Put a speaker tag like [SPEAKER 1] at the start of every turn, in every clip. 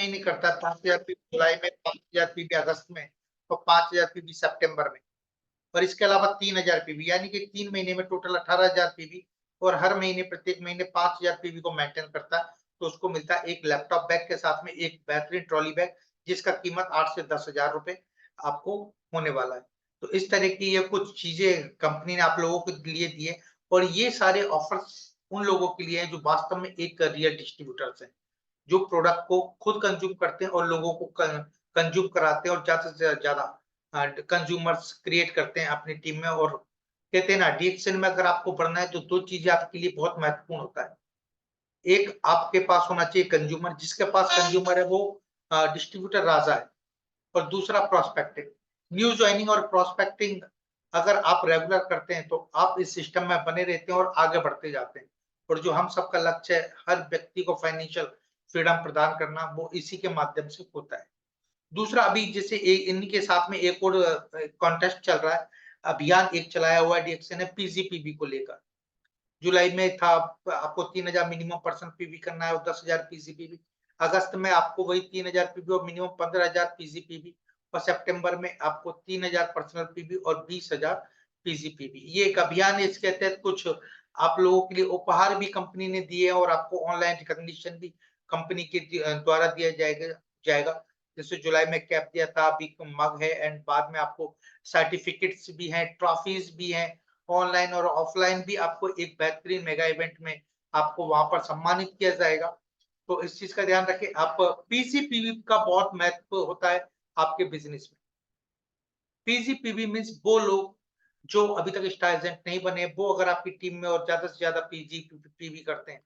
[SPEAKER 1] महीने करता है, 5,000 पीवी जुलाई में, 5,000 पीवी अगस्त में और 5,000 पीवी सितंबर में। और इसके अलावा 3,000 पीवी, यानी कि 3 महीने में टोटल 18,000 पीवी, और हर महीने प्रत्येक महीने 5,000 पीवी को मेंटेन करता है। तो उसको मिलता है एक लैपटॉप बैग के साथ में एक बेहतरीन ट्रॉली बैग, जिसका कीमत 8 से 10,000 रुपए आपको होने वाला है। तो इस तरह की ये कुछ चीजें कंपनी ने आप लोगों के लिए दी है, और ये सारे ऑफर्स उन लोगों के लिए हैं जो वास्तव में एक रियल डिस्ट्रीब्यूटर्स हैं, जो प्रोडक्ट को खुद कंज्यूम करते हैं और लोगों को कंज्यूम कराते हैं, और ज्यादा से ज्यादा कंज्यूमर्स क्रिएट करते हैं अपनी टीम में। और कहते हैं ना, डीएक्शन में अगर आपको बढ़ना है तो दो चीजें आपके लिए बहुत महत्वपूर्ण होता है। एक, आपके पास होना चाहिए कंज्यूमर, जिसके पास कंज्यूमर है वो डिस्ट्रीब्यूटर राजा है। और दूसरा प्रोस्पेक्टिंग, न्यू ज्वाइनिंग और प्रोस्पेक्टिंग अगर आप रेगुलर करते हैं तो आप इस सिस्टम में बने रहते हैं और आगे बढ़ते जाते हैं। और जो हम सबका लक्ष्य है, हर व्यक्ति को फाइनेंशियल फ्रीडम प्रदान करना, वो इसी के माध्यम से होता है। दूसरा, अभी जैसे इन्हीं के साथ में एक और कॉन्टेस्ट चल रहा है, अभियान एक चलाया हुआ है डीएक्शन ने पीजीपीबी को लेकर। जुलाई में था आपको 3,000 मिनिमम पर्सन पीवी करना है और 10,000 पीजीपीवी। अगस्त में आपको वही 3,000 पीवी और मिनिमम 15,000 पीजीपीवी, और सितंबर में आपको 3,000 पर्सनल पीवी और 20,000 पीजीपीवी। ये एक अभियान है, इसके तहत कुछ आप लोगों के लिए उपहार भी कंपनी ने दिए और आपको ऑनलाइन रिकॉग्निशन भी कंपनी के द्वारा दिया जाएगा। जैसे जुलाई में कैप दिया था, अभी मग है, एंड बाद में आपको सर्टिफिकेट्स भी हैं, ट्रॉफीज भी हैं, ऑनलाइन और ऑफलाइन भी आपको एक बेहतरीन मेगा इवेंट में आपको वहां पर सम्मानित किया जाएगा। तो इस चीज का ध्यान रखें। आप पीजीपीवी का बहुत महत्व होता है आपके बिजनेस में। पीजीपीवी मींस वो लोग जो अभी तक स्टार एजेंट नहीं बने, वो अगर आपकी टीम में और ज्यादा से ज्यादा पीजीपीवी करते हैं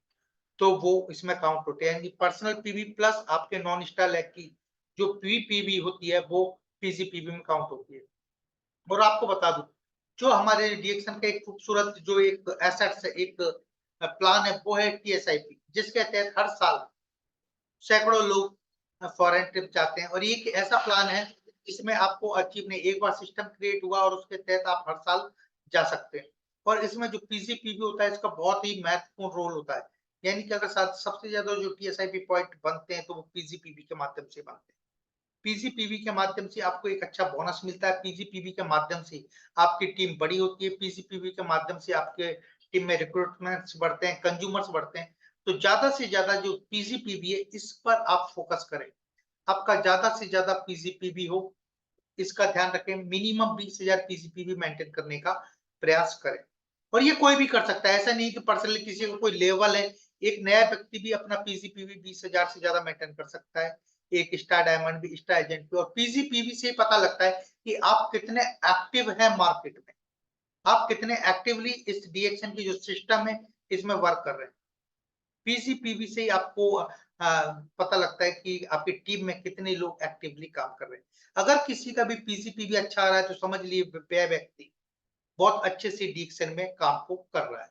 [SPEAKER 1] तो वो इसमें काउंट होते हैं। पर्सनल पीवी प्लस आपके नॉन स्टार लैग की जो पीवी होती है वो पीजीपीवी में काउंट होती है। और आपको बता दूं, जो हमारे डीएक्शन का एक खूबसूरत जो एक एसेट्स है, एक प्लान है, वो है टीएसआईपी, जिसके तहत हर साल सैकड़ों लोग फॉरेन ट्रिप जाते हैं। और ये एक ऐसा प्लान है जिसमें आपको अचीव नहीं, एक बार सिस्टम क्रिएट हुआ और उसके तहत आप हर साल जा सकते हैं। और इसमें जो पीजीपीवी होता है, इसका बहुत ही महत्वपूर्ण रोल होता है। यानी कि अगर सबसे ज्यादा जो टीएसआईपी पॉइंट बनते हैं तो वो पीजीपीवी के माध्यम से बनते हैं। पीजीपीवी के माध्यम से आपको एक अच्छा बोनस मिलता है, पीजीपीवी के माध्यम से आपकी टीम बड़ी होती है, पीजीपीवी के माध्यम से आपके टीम में रिक्रूटमेंट्स बढ़ते हैं, कंज्यूमर्स बढ़ते हैं। तो ज्यादा से ज्यादा जो पीजीपीवी है, इस पर आप फोकस करें, आपका ज्यादा से ज्यादा पीजीपीवी हो, इसका ध्यान रखें। मिनिमम 20,000 पीजीपीवी मेंटेन करने का प्रयास करें। और ये कोई भी कर सकता है, ऐसा नहीं कि पर्सनली किसी को कोई लेवल है। एक नया व्यक्ति भी अपना पीजीपीवी 20,000 से ज्यादा मेंटेन कर सकता है, एक स्टार डायमंड भी, स्टार एजेंट भी। और पीजीपीवी से पता लगता है कि आप कितने एक्टिव हैं मार्केट में, आप कितने एक्टिवली इस डीएक्शन की जो सिस्टम है इसमें वर्क कर रहे हैं। पीजीपीवी से ही आपको पता लगता है कि आपकी टीम में कितने लोग एक्टिवली काम कर रहे हैं। अगर किसी का भी पीजीपीवी अच्छा आ रहा है तो समझ लीजिए वह व्यक्ति बहुत अच्छे से डीएक्शन में काम को कर रहा है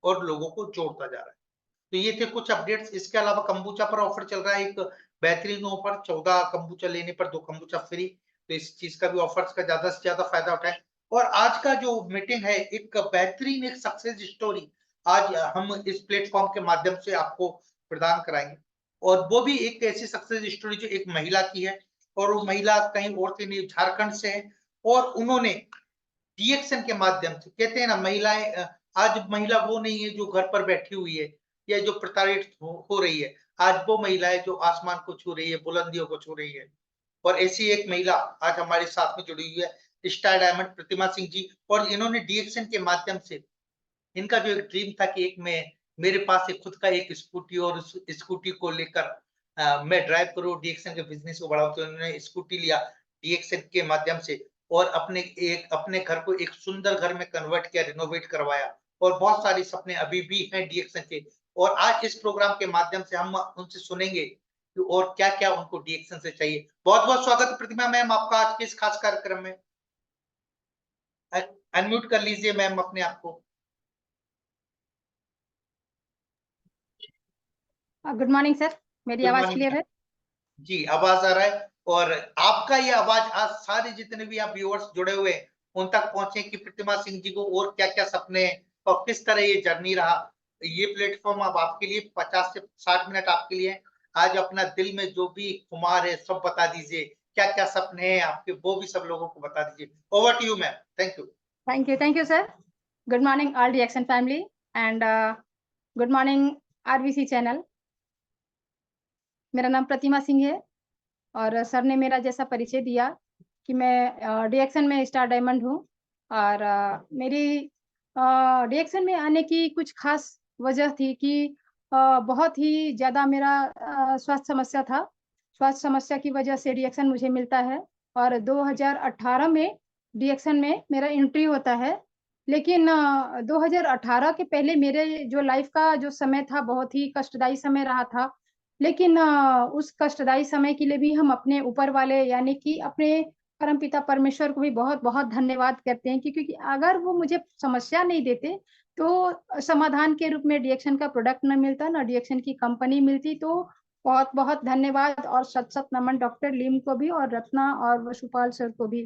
[SPEAKER 1] और लोगों को जोड़ता जा रहा है। तो ये थे कुछ अपडेट्स। इसके अलावा कंबूचा पर ऑफर चल रहा है, एक बेहतरीन ऑफर, 14 कंबूचा लेने पर 2 कंबूचा फ्री। तो इस चीज का भी ऑफर्स का ज्यादा से ज्यादा फायदा उठाएं। और आज का जो मीटिंग है, एक बेहतरीन एक सक्सेस स्टोरी आज हम इस प्लेटफॉर्म के माध्यम से आपको प्रदान कराएंगे। और वो भी एक ऐसी सक्सेस स्टोरी जो एक महिला की है, और वो महिला कहीं और से नहीं, झारखंड से है। और उन्होंने डीएक्शन के माध्यम से, कहते हैं ना महिलाएं, आज महिला वो नहीं है जो घर पर बैठी हुई है या जो प्रताड़ित हो रही है। आज वो महिला है जो आसमान को छू रही है, बुलंदियों को छू रही है। और ऐसी एक महिला आज हमारे साथ में जुड़ी हुई है, स्टार डायमंड प्रतिमा सिंह जी। और इन्होंने डीएक्शन के माध्यम से, इनका जो एक ड्रीम था कि एक मेरे पास एक खुद का एक स्कूटी, और उस स्कूटी को लेकर मैं ड्राइव करूं, डीएक्शन के बिजनेस को बढ़ाऊं। तो इन्होंने स्कूटी लिया डीएक्शन के माध्यम से, और अपने घर को एक सुंदर घर में कन्वर्ट किया, रिनोवेट करवाया। और बहुत सारे सपने अभी भी हैं डीएक्शन के। और आज इस प्रोग्राम के माध्यम से हम उनसे सुनेंगे कि और क्या क्या उनको डीएक्शन से चाहिए। बहुत बहुत स्वागत प्रतिमा मैम आपका आज के इस खास कार्यक्रम में। अनम्यूट कर लीजिए मैम अपने आप को।
[SPEAKER 2] गुड मॉर्निंग सर, मेरी आवाज क्लियर है?
[SPEAKER 1] जी, आवाज आ रहा है। और आपका ये आवाज आज सारे जितने भी आप व्यूअर्स जुड़े हुए हैं उन तक पहुंचे कि प्रतिमा सिंह जी को और क्या क्या सपने हैं और किस तरह ये जर्नी रहा। ये प्लेटफॉर्म अब आपके लिए 50 से 60 मिनट आपके लिए आज अपना दिल में जो भी खुमार है सब बता दीजिए, क्या क्या सपने हैं आपके वो भी सब लोगों को बता दीजिए। Over to you ma'am, thank you.
[SPEAKER 2] Thank you, sir. Good morning, all reaction family, and good morning, RVC channel. मेरा नाम प्रतिमा सिंह है और सर ने मेरा जैसा परिचय दिया कि मैं रिएक्शन में स्टार डायमंड हूँ और मेरी रिएक्शन में आने की कुछ खास वजह थी कि बहुत ही ज़्यादा मेरा स्वास्थ्य समस्या था। स्वास्थ्य समस्या की वजह से रिएक्शन मुझे मिलता है और 2018 में रिएक्शन में मेरा एंट्री होता है। लेकिन 2018 के पहले मेरे जो लाइफ का जो समय था बहुत ही कष्टदायी समय रहा था। लेकिन उस कष्टदायी समय के लिए भी हम अपने ऊपर वाले यानी कि अपने परमपिता परमेश्वर को भी बहुत-बहुत धन्यवाद करते हैं क्योंकि अगर वो मुझे समस्या नहीं देते, तो समाधान के रूप में रिएक्शन का प्रोडक्ट ना मिलता, ना रिएक्शन की कंपनी मिलती। तो बहुत-बहुत धन्यवाद और शत-शत नमन डॉक्टर लीम को भी और रत्ना और वसुपाल सर को भी।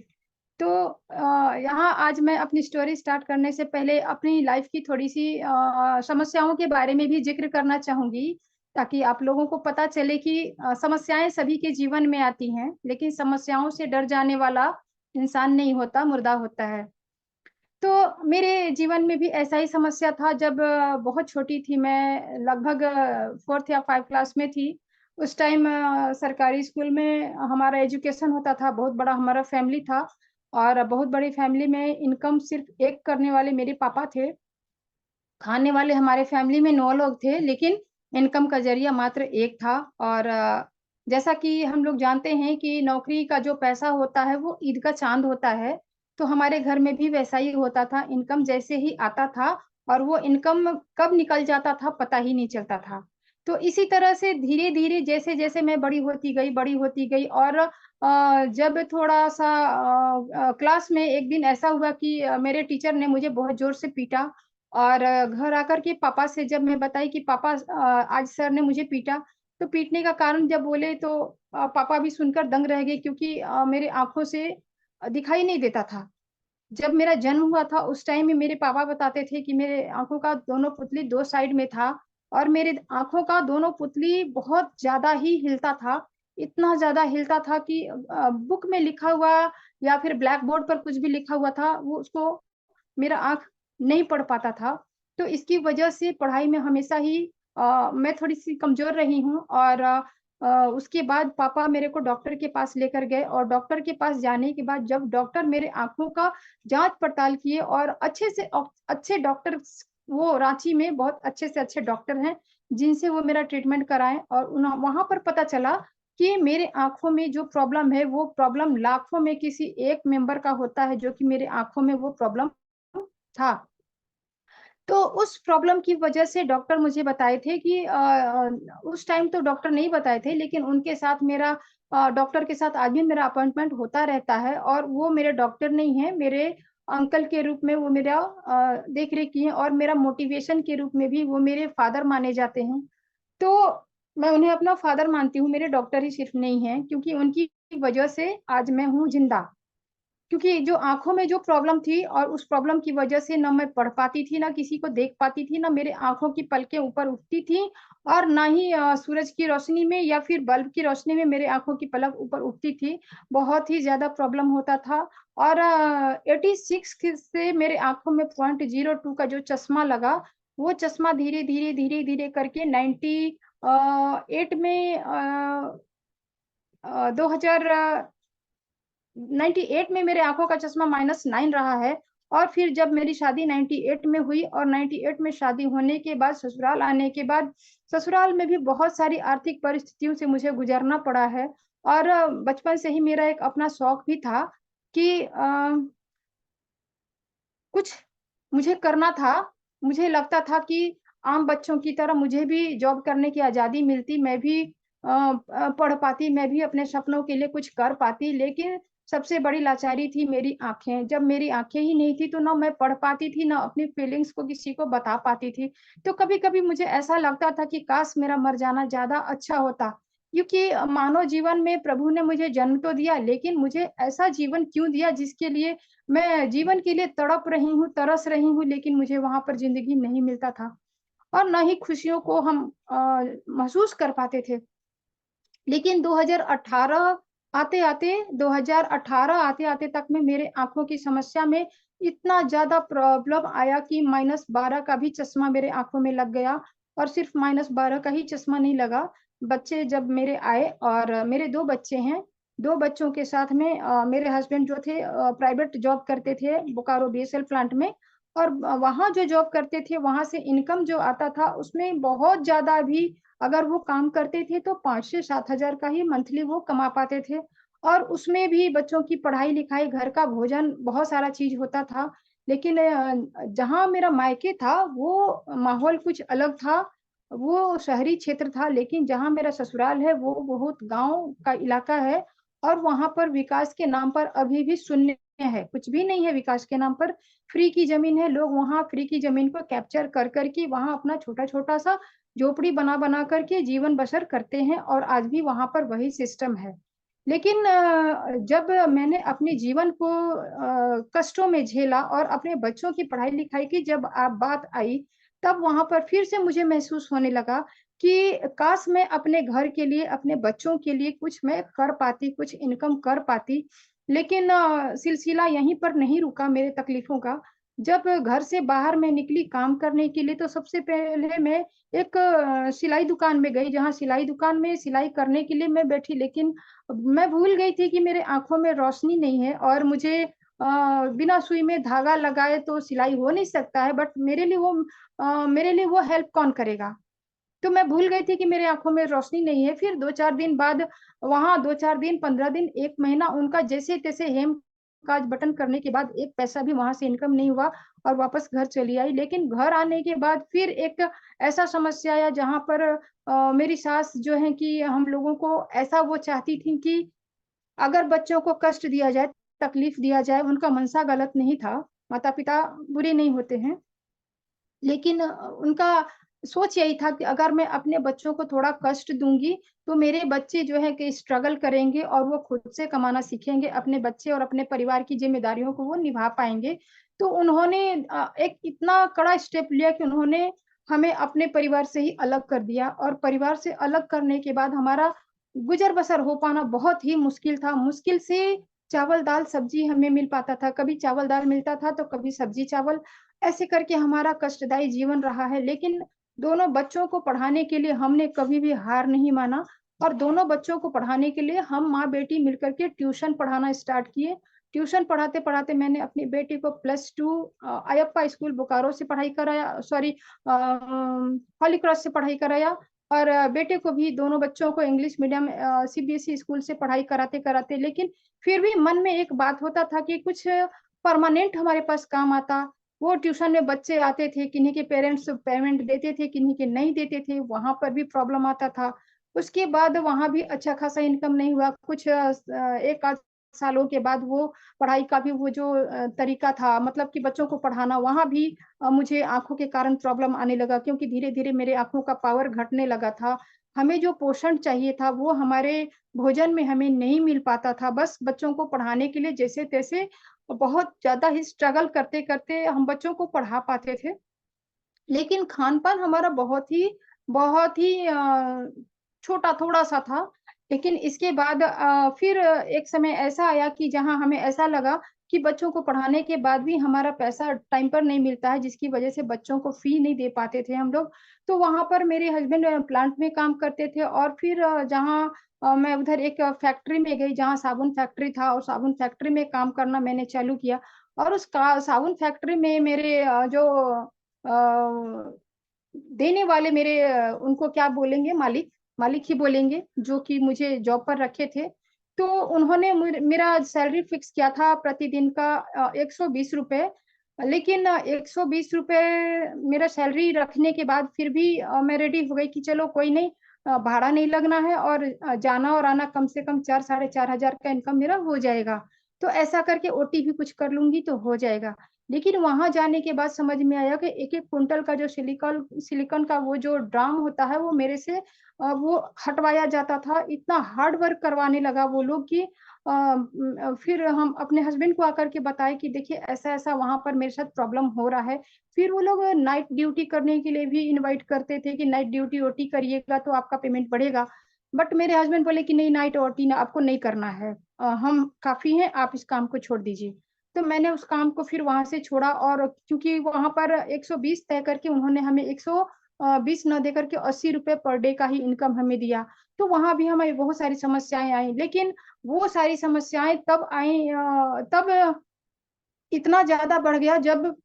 [SPEAKER 2] तो यहाँ आज मैं अपनी स्टोरी स्टार्ट करने से पहले अपनी लाइफ की थोड़ी-सी समस्याओं के बारे में भी ज़िक्र करना चाहूँगी, ताकि आप लोगों को पता चले कि समस्याएँ सभी के जीवन में आती हैं, लेकिन समस्याओं से डर जाने वाला इंसान नहीं होता, मुर्दा होता है। तो मेरे जीवन में भी ऐसा ही समस्या था जब बहुत छोटी थी मैं लगभग 4th या 5 क्लास में थी। उस टाइम सरकारी स्कूल में हमारा एजुकेशन होता था, बहुत बड़ा हमारा फैमिली था और बहुत बड़ी फैमिली में इनकम सिर्फ़ एक करने वाले मेरे पापा थे। खाने वाले हमारे फैमिली में 9 लोग थे, लेकिन इनकम का ज़रिया मात्र एक था और जैसा कि हम लोग जानते हैं कि नौकरी का जो पैसा होता है, वो ईद का चाँद होता है, तो हमारे घर में भी वैसा ही होता था। इनकम जैसे ही आता था और वो इनकम कब निकल जाता था, पता ही नहीं चलता था। तो इसी तरह से धीरे-धीरे जैसे-जैसे मैं बड़ी होती गई और जब थोड़ा-सा क्लास में एक दिन ऐसा हुआ कि मेरे टीचर ने मुझे बहुत ज़ोर से पीटा और घर आकर के पापा से जब मैं बताई कि पापा आज सर ने मुझे पीटा, तो पीटने का कारण जब बोले तो पापा भी सुनकर दंग रह गए क्योंकि मेरे आँखों से दिखाई नहीं देता था। जब मेरा जन्म हुआ था उस टाइम में मेरे पापा बताते थे कि मेरे आँखों का दोनों पुतली 2 साइड में था और मेरे आँखों का दोनों पुतली बहुत ज़्यादा ही हिलता था। इतना ज़्यादा हिलता था कि बुक में लिखा हुआ या फिर ब्लैक बोर्ड पर कुछ भी लिखा हुआ था, वो उसको मेरा आँख नहीं पढ़ पाता था। तो इसकी वजह से पढ़ाई में हमेशा ही मैं थोड़ी-सी कमज़ोर रही हूँ और उसके बाद पापा मेरे को डॉक्टर के पास लेकर गए और डॉक्टर के पास जाने के बाद जब डॉक्टर मेरे आँखों का जाँच-पड़ताल किए और अच्छे डॉक्टर वो राँची में बहुत अच्छे से अच्छे डॉक्टर हैं, जिनसे वो मेरा ट्रीटमेंट कराएँ और वहाँ पर पता चला कि मेरे आँखों में जो प्रॉब्लम है, वो प्रॉब्लम लाखों में किसी एक मेंबर का होता है, जो कि मेरे आँखों में वो प्रॉब्लम था। तो उस प्रॉब्लम की वजह से डॉक्टर मुझे बताए थे कि उस टाइम तो डॉक्टर नहीं बताए थे लेकिन उनके साथ मेरा डॉक्टर के साथ आज भी मेरा अपॉइंटमेंट होता रहता है और वो मेरे डॉक्टर नहीं हैं, मेरे अंकल के रूप में वो मेरा देख-रेख किए और मेरा मोटिवेशन के रूप में भी वो मेरे फादर माने जाते हैं। तो मैं उन्हें अपना फादर मानती हूँ, मेरे डॉक्टर ही सिर्फ नहीं हैं क्योंकि उनकी वजह से आज मैं हूँ ज़िंदा। क्योंकि जो आँखों में जो प्रॉब्लम थी और उस प्रॉब्लम की वजह से ना मैं पढ़ पाती थी, ना किसी को देख पाती थी, ना मेरे आँखों की पलकें ऊपर उठती थी और ना ही सूरज की रोशनी में या फिर बल्ब की रोशनी में मेरे आँखों की पलक ऊपर उठती थी। बहुत ही ज़्यादा प्रॉब्लम होता था और 86 से मेरे आँखों में 0.02 का जो चश्मा लगा, वो चश्मा धीरे-धीरे करके 8 में 2000 98 में मेरे आँखों का चश्मा -9 रहा है और फिर जब मेरी शादी 98 में हुई और 98 में शादी होने के बाद ससुराल आने के बाद, ससुराल में भी बहुत सारी आर्थिक परिस्थितियों से मुझे गुज़रना पड़ा है और बचपन से ही मेरा एक अपना शौक भी था कि कुछ मुझे करना था। मुझे लगता था कि आम बच्चों की तरह मुझे भी जॉब करने की आज़ादी मिलती, मैं भी पढ़ पाती, मैं भी अपने सपनों के लिए कुछ कर पाती, लेकिन सबसे बड़ी लाचारी थी मेरी आँखें। जब मेरी आँखें ही नहीं थी, तो ना मैं पढ़ पाती थी, ना अपनी फीलिंग्स को किसी को बता पाती थी। तो कभी-कभी मुझे ऐसा लगता था कि काश मेरा मर जाना ज़्यादा अच्छा होता, क्योंकि मानव जीवन में प्रभु ने मुझे जन्म तो दिया, लेकिन मुझे ऐसा जीवन क्यों दिया जिसके लिए मैं जीवन के लिए तड़प रही हूँ, तरस रही हूँ, लेकिन मुझे वहाँ पर ज़िंदगी नहीं मिलता था और ना ही खुशियों को हम महसूस कर पाते थे। लेकिन 2018 आते-आते 2018 आते-आते तक में मेरे आँखों की समस्या में इतना ज़्यादा प्रॉब्लम आया कि -12 का भी चश्मा मेरे आँखों में लग गया और सिर्फ़ -12 का ही चश्मा नहीं लगा। बच्चे जब मेरे आए और मेरे 2 बच्चे हैं, 2 बच्चों के साथ में मेरे हस्बैंड जो थे प्राइवेट जॉब करते थे बोकारो बीएसएल प्लांट में और वहाँ जो जॉब करते थे, वहाँ से इनकम जो आता था, उसमें बहुत ज़्यादा भी अगर वो काम करते थे तो 5 से 7 हज़ार का ही मंथली वो कमा पाते थे और उसमें भी बच्चों की पढ़ाई-लिखाई, घर का भोजन, बहुत सारा चीज़ होता था। लेकिन जहाँ मेरा मायके था, वो माहौल कुछ अलग था, वो शहरी क्षेत्र था, लेकिन जहाँ मेरा ससुराल है, वो बहुत गाँव का इलाका है और वहाँ पर विकास के नाम पर अभी भी शून्य है, कुछ भी नहीं है विकास के नाम पर। फ्री की ज़मीन है, लोग वहाँ फ्री की ज़मीन को कैप्चर कर के वहाँ अपना छोटा-छोटा सा झोपड़ी बना-बना कर के जीवन बसर करते हैं और आज भी वहाँ पर वही सिस्टम है। लेकिन जब मैंने अपने जीवन को कष्टों में झेला और अपने बच्चों की पढ़ाई-लिखाई की जब बात आई, तब वहाँ पर फिर से मुझे महसूस होने लगा कि काश मैं अपने घर के लिए, अपने बच्चों के लिए कुछ मैं कर पाती, कुछ इनकम कर पाती। लेकिन सिलसिला यहीं पर नहीं रुका मेरे तकलीफ़ों का। जब घर से बाहर मैं निकली काम करने के लिए तो सबसे पहले मैं एक सिलाई दुकान में गई, जहाँ सिलाई दुकान में सिलाई करने के लिए मैं बैठी, लेकिन मैं भूल गई थी कि मेरे आँखों में रोशनी नहीं है और मुझे बिना सुई में धागा लगाए तो सिलाई हो नहीं सकता है, बट मेरे लिए वो हेल्प कौन करेगा? तो मैं भूल गई थी कि मेरे आँखों में रोशनी नहीं है। फिर 2-4 दिन बाद वहाँ 2-4 दिन, 15 दिन, 1 महीना उनका जैसे-तैसे हेम-काज बटन करने के बाद 1 पैसा भी वहाँ से इनकम नहीं हुआ और वापस घर चली आई। लेकिन घर आने के बाद फिर एक ऐसा समस्या आया जहाँ पर मेरी सास जो है कि हम लोगों को ऐसा वो चाहती थीं कि अगर बच्चों को कष्ट दिया जाए, तकलीफ दिया जाए, उनका मंशा गलत नहीं था। माता-पिता बुरे नहीं होते हैं। लेकिन उनका सोच यही था कि अगर मैं अपने बच्चों को थोड़ा कष्ट दूँगी, तो मेरे बच्चे जो है कि स्ट्रगल करेंगे और वो खुद से कमाना सीखेंगे, अपने बच्चे और अपने परिवार की ज़िम्मेदारियों को वो निभा पाएँगे। तो उन्होंने एक इतना कड़ा स्टेप लिया कि उन्होंने हमें अपने परिवार से ही अलग कर दिया और परिवार से अलग करने के बाद हमारा गुज़र-बसर हो पाना बहुत ही मुश्किल था। मुश्किल से चावल, दाल, सब्ज़ी हमें मिल पाता था। कभी चावल-दाल मिलता था, तो कभी सब्ज़ी-चावल ऐसे करके हमारा कष्टदायी जीवन रहा है, लेकिन दोनों बच्चों को पढ़ाने के लिए हमने कभी भी हार नहीं माना और दोनों बच्चों को पढ़ाने के लिए हम माँ-बेटी मिलकर के ट्यूशन पढ़ाना स्टार्ट किए। ट्यूशन पढ़ाते-पढ़ाते मैंने अपनी बेटी को +2 अयप्पा स्कूल बोकारो से पढ़ाई कराया, सॉरी हॉली क्रॉस से पढ़ाई कराया और बेटे को भी, दोनों बच्चों को इंग्लिश मीडियम सीबीएसई स्कूल से पढ़ाई कराते-कराते, लेकिन फिर भी मन में एक बात होता था कि कुछ परमानेंट हमारे पास काम आता। वो ट्यूशन में बच्चे आते थे, किन्हीं के पेरेंट्स पेमेंट देते थे, किन्हीं के नहीं देते थे, वहाँ पर भी प्रॉब्लम आता था। उसके बाद वहाँ भी अच्छा खासा इनकम नहीं हुआ, कुछ 1 आध सालों के बाद वो पढ़ाई का भी वो जो तरीका था, मतलब कि बच्चों को पढ़ाना, वहाँ भी मुझे आँखों के कारण प्रॉब्लम आने लगा क्योंकि धीरे-धीरे मेरे आँखों का पावर घटने लगा था। हमें जो पोषण चाहिए था, वो हमारे भोजन में हमें नहीं मिल पाता था, बस बच्चों को पढ़ाने के लिए जैसे-तैसे बहुत ज़्यादा ही स्ट्रगल करते-करते हम बच्चों को पढ़ा पाते थे। लेकिन खान-पान हमारा बहुत ही छोटा थोड़ा-सा था। लेकिन इसके बाद फिर एक समय ऐसा आया कि जहाँ हमें ऐसा लगा कि बच्चों को पढ़ाने के बाद भी हमारा पैसा टाइम पर नहीं मिलता है, जिसकी वजह से बच्चों को फ़ी नहीं दे पाते थे हम लोग। तो वहाँ पर मेरे हस्बैंड प्लांट में काम करते थे और फिर जहाँ मैं उधर एक फैक्ट्री में गई, जहाँ साबुन फैक्ट्री था और साबुन फैक्ट्री में काम करना मैंने चालू किया और उस का साबुन फैक्ट्री में मेरे जो देने वाले मेरे उनको क्या बोलेंगे, मालिक, मालिक ही बोलेंगे, जो कि मुझे जॉब पर रखे थे। तो उन्होंने मेरा सैलरी फिक्स किया था प्रतिदिन का ₹120, लेकिन ₹120 मेरा सैलरी रखने के बाद फिर भी मैं रेडी हो गई कि चलो कोई नहीं, भाड़ा नहीं लगना है और जाना और आना कम से कम 4 साढ़े 4 हज़ार का इनकम मेरा हो जाएगा। तो ऐसा करके ओटी भी कुछ कर लूँगी तो हो जाएगा। लेकिन वहाँ जाने के बाद समझ में आया कि 1-1 कुंटल का जो सिलिकॉन का वो जो ड्राम होता है, वो मेरे से वो हटवाया जाता था। इतना हार्ड वर्क करवाने लगा वो लोग कि फिर हम अपने हस्बैंड को आकर के बताए कि देखिए ऐसा-ऐसा वहाँ पर मेरे साथ प्रॉब्लम हो रहा है। फिर वो लोग नाइट ड्यूटी करने के लिए भी इनवाइट करते थे कि नाइट ड्यूटी ओटी करिएगा तो आपका पेमेंट बढ़ेगा। बट मेरे हस्बैंड बोले कि नहीं, नाइट ओटी आपको नहीं करना है, हम काफ़ी हैं, आप इस काम को छोड़ दीजिए। तो मैंने उस काम को फिर वहाँ से छोड़ा, और क्योंकि वहाँ पर 120 तय करके उन्होंने हमें 120 न देकर के 80 रुपए पर डे का ही इनकम हमें दिया। तो वहाँ भी हमें बहुत सारी समस्याएँ आई, लेकिन वो सारी समस्याएँ तब आई, तब इतना ज़्यादा बढ़ गया जब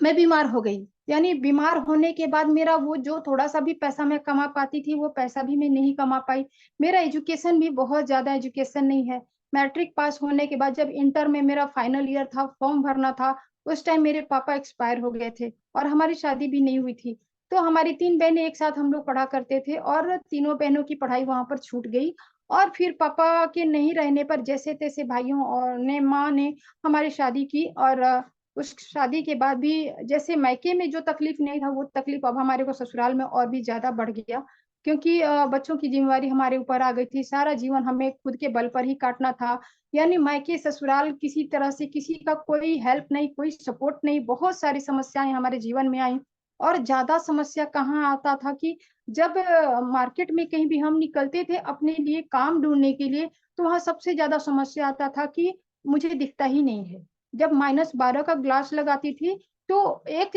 [SPEAKER 2] मैं बीमार हो गई। यानी बीमार होने के बाद मेरा वो जो थोड़ा-सा भी पैसा मैं कमा पाती थी, वो पैसा भी मैं नहीं कमा पाई। मेरा एजुकेशन भी बहुत ज़्यादा एजुकेशन नहीं है। मैट्रिक पास होने के बाद जब इंटर में मेरा फाइनल ईयर था, फॉर्म भरना था, उस टाइम मेरे पापा एक्सपायर हो गए थे और हमारी शादी भी नहीं हुई थी। तो हमारी 3 बहनें एक साथ हम लोग पढ़ा करते थे और तीनों बहनों की पढ़ाई वहाँ पर छूट गई, और फिर पापा के नहीं रहने पर जैसे-तैसे भाइयों और माँ ने हमारी शादी की, और उस शादी के बाद भी जैसे मायके में जो तकलीफ नहीं था, वो तकलीफ अब हमारे को ससुराल में और भी ज़्यादा बढ़ गया। क्योंकि बच्चों की ज़िम्मेवारी हमारे ऊपर आ गई थी, सारा जीवन हमें खुद के बल पर ही काटना था। यानी मायके ससुराल किसी तरह से किसी का कोई हेल्प नहीं, कोई सपोर्ट नहीं, बहुत सारी समस्याएँ हमारे जीवन में आईं। और ज़्यादा समस्या कहाँ आता था कि जब मार्केट में कहीं भी हम निकलते थे अपने लिए काम ढूँढने के लिए, तो वहाँ सबसे ज़्यादा समस्या आता था कि मुझे दिखता ही नहीं है। जब -12 का ग्लास लगाती थी, तो एक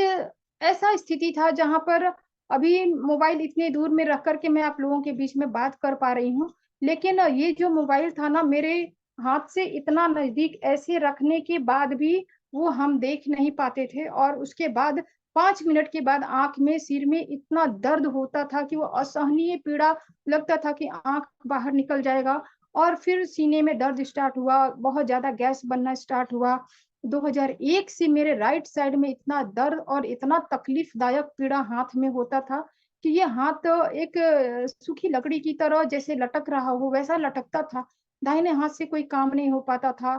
[SPEAKER 2] ऐसा स्थिति था जहाँ पर अभी मोबाइल इतने दूर में रख कर के मैं आप लोगों के बीच में बात कर पा रही हूँ। लेकिन ये जो मोबाइल था ना, मेरे हाथ से इतना नज़दीक ऐसे रखने के बाद भी वो हम देख नहीं पाते थे, और उसके बाद 5 मिनट के बाद आँख में, सिर में इतना दर्द होता था कि वो असहनीय पीड़ा, लगता था कि आँख बाहर निकल जाएगा। और फिर सीने में दर्द स्टार्ट हुआ, बहुत ज़्यादा गैस बनना स्टार्ट हुआ। 2001 से मेरे राइट साइड में इतना दर्द और इतना तकलीफ़दायक पीड़ा हाथ में होता था कि ये हाथ एक सूखी लकड़ी की तरह जैसे लटक रहा हो, वैसा लटकता था। दाहिने हाथ से कोई काम नहीं हो पाता था।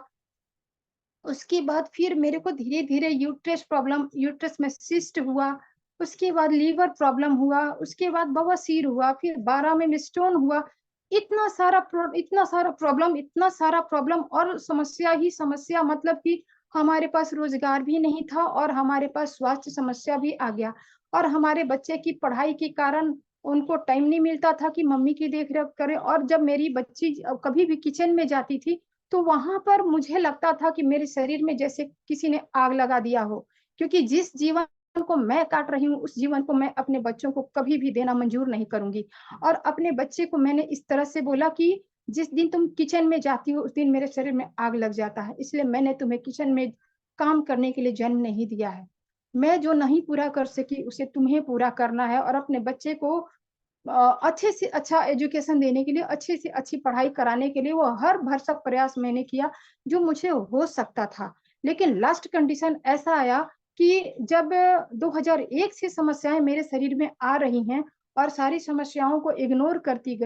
[SPEAKER 2] उसके बाद फिर मेरे को धीरे-धीरे यूट्रस में सिस्ट हुआ, उसके बाद लीवर प्रॉब्लम हुआ, उसके बाद बवासीर हुआ, फिर 12 में स्टोन हुआ। इतना सारा प्रॉब्लम और समस्या ही समस्या, मतलब कि हमारे पास रोज़गार भी नहीं था और हमारे पास स्वास्थ्य समस्या भी आ गया। और हमारे बच्चे की पढ़ाई के कारण उनको टाइम नहीं मिलता था कि मम्मी की देख-रेख करें, और जब मेरी बच्ची कभी भी किचन में जाती थी, तो वहाँ पर मुझे लगता था कि मेरे शरीर में जैसे किसी ने आग लगा दिया हो, क्योंकि जिस जीवन को मैं काट रही हूँ, उस जीवन को मैं अपने बच्चों को कभी भी देना मंज़ूर नहीं करूँगी। और अपने बच्चे को मैंने इस तरह से बोला कि जिस दिन तुम किचन में जाती हो, उस दिन मेरे शरीर में आग लग जाता है, इसलिए मैंने तुम्हें किचन में काम करने के लिए जन्म नहीं दिया है। मैं जो नहीं पूरा कर सकी, उसे तुम्हें पूरा करना है, और अपने बच्चे को अच्छे से अच्छा एजुकेशन देने के लिए, अच्छे से अच्छी पढ़ाई कराने के लिए वो हर भरसक प्रयास मैंने किया, जो मुझे हो सकता था। लेकिन लास्ट कंडीशन ऐसा आया कि जब 2001 से समस्याएँ मेरे शरीर में आ रही हैं और सारी समस्याओं को इग्नोर करती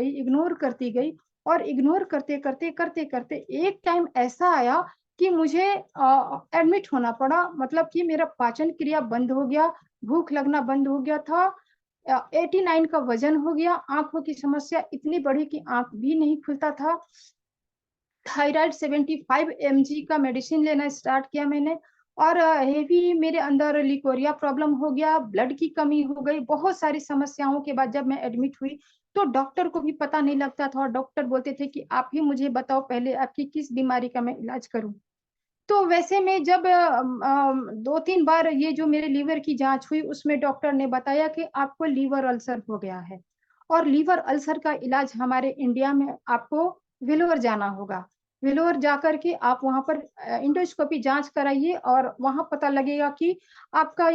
[SPEAKER 2] गई, और इग्नोर करते-करते, करते-करते एक टाइम ऐसा आया कि मुझे एडमिट होना पड़ा। मतलब कि मेरा पाचन क्रिया बंद हो गया, भूख लगना बंद हो गया था, 89 का वज़न हो गया, आँखों की समस्या इतनी बढ़ी कि आँख भी नहीं खुलता था। थायराइड 75 एमजी का मेडिसिन लेना स्टार्ट किया मैंने, और हेवी मेरे अंदर लिकोरिया प्रॉब्लम हो गया, ब्लड की कमी हो गई। बहुत सारी समस्याओं के बाद जब मैं एडमिट हुई, तो डॉक्टर को भी पता नहीं लगता था, और डॉक्टर बोलते थे कि आप ही मुझे बताओ पहले आपकी किस बीमारी का मैं इलाज करूँ। तो वैसे में जब 2-3 बार ये जो मेरे लीवर की जाँच हुई, उसमें डॉक्टर ने बताया कि आपको लीवर अल्सर हो गया है, और लीवर अल्सर का इलाज हमारे इंडिया में आपको वेलोर जाना होगा। वेलोर जाकर के आप वहाँ पर एंडोस्कोपी जाँच कराइए, और वहाँ पता लगेगा कि आपका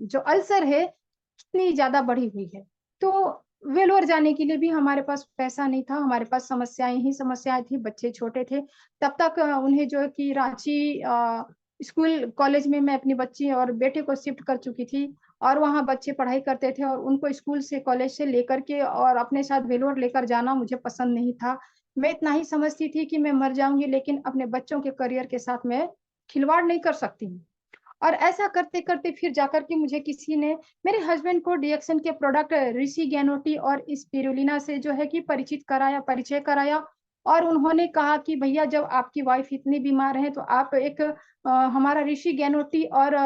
[SPEAKER 2] जो अल्सर है, कितनी ज़्यादा बढ़ी हुई है। तो वेलोर जाने के लिए भी हमारे पास पैसा नहीं था, हमारे पास समस्याएँ ही समस्याएँ थी, बच्चे छोटे थे। तब तक उन्हें जो है कि रांची स्कूल कॉलेज में मैं अपनी बच्ची और बेटे को शिफ्ट कर चुकी थी, और वहाँ बच्चे पढ़ाई करते थे, और उनको स्कूल से कॉलेज से लेकर के और अपने साथ वेलोर लेकर जाना मुझे पसंद नहीं था। मैं इतना ही समझती थी कि मैं मर जाऊँगी, लेकिन अपने बच्चों के करियर के साथ मैं खिलवाड़ नहीं कर सकती हूँ। और ऐसा करते-करते फिर जाकर के मुझे किसी ने, मेरे हस्बैंड को डिएक्सन के प्रोडक्ट रिसी गैनोटी और स्पिरुलिना से जो है कि परिचय कराया, और उन्होंने कहा कि भैया जब आपकी वाइफ़ इतनी बीमार हैं, तो आप एक हमारा ऋषि गैनोटी और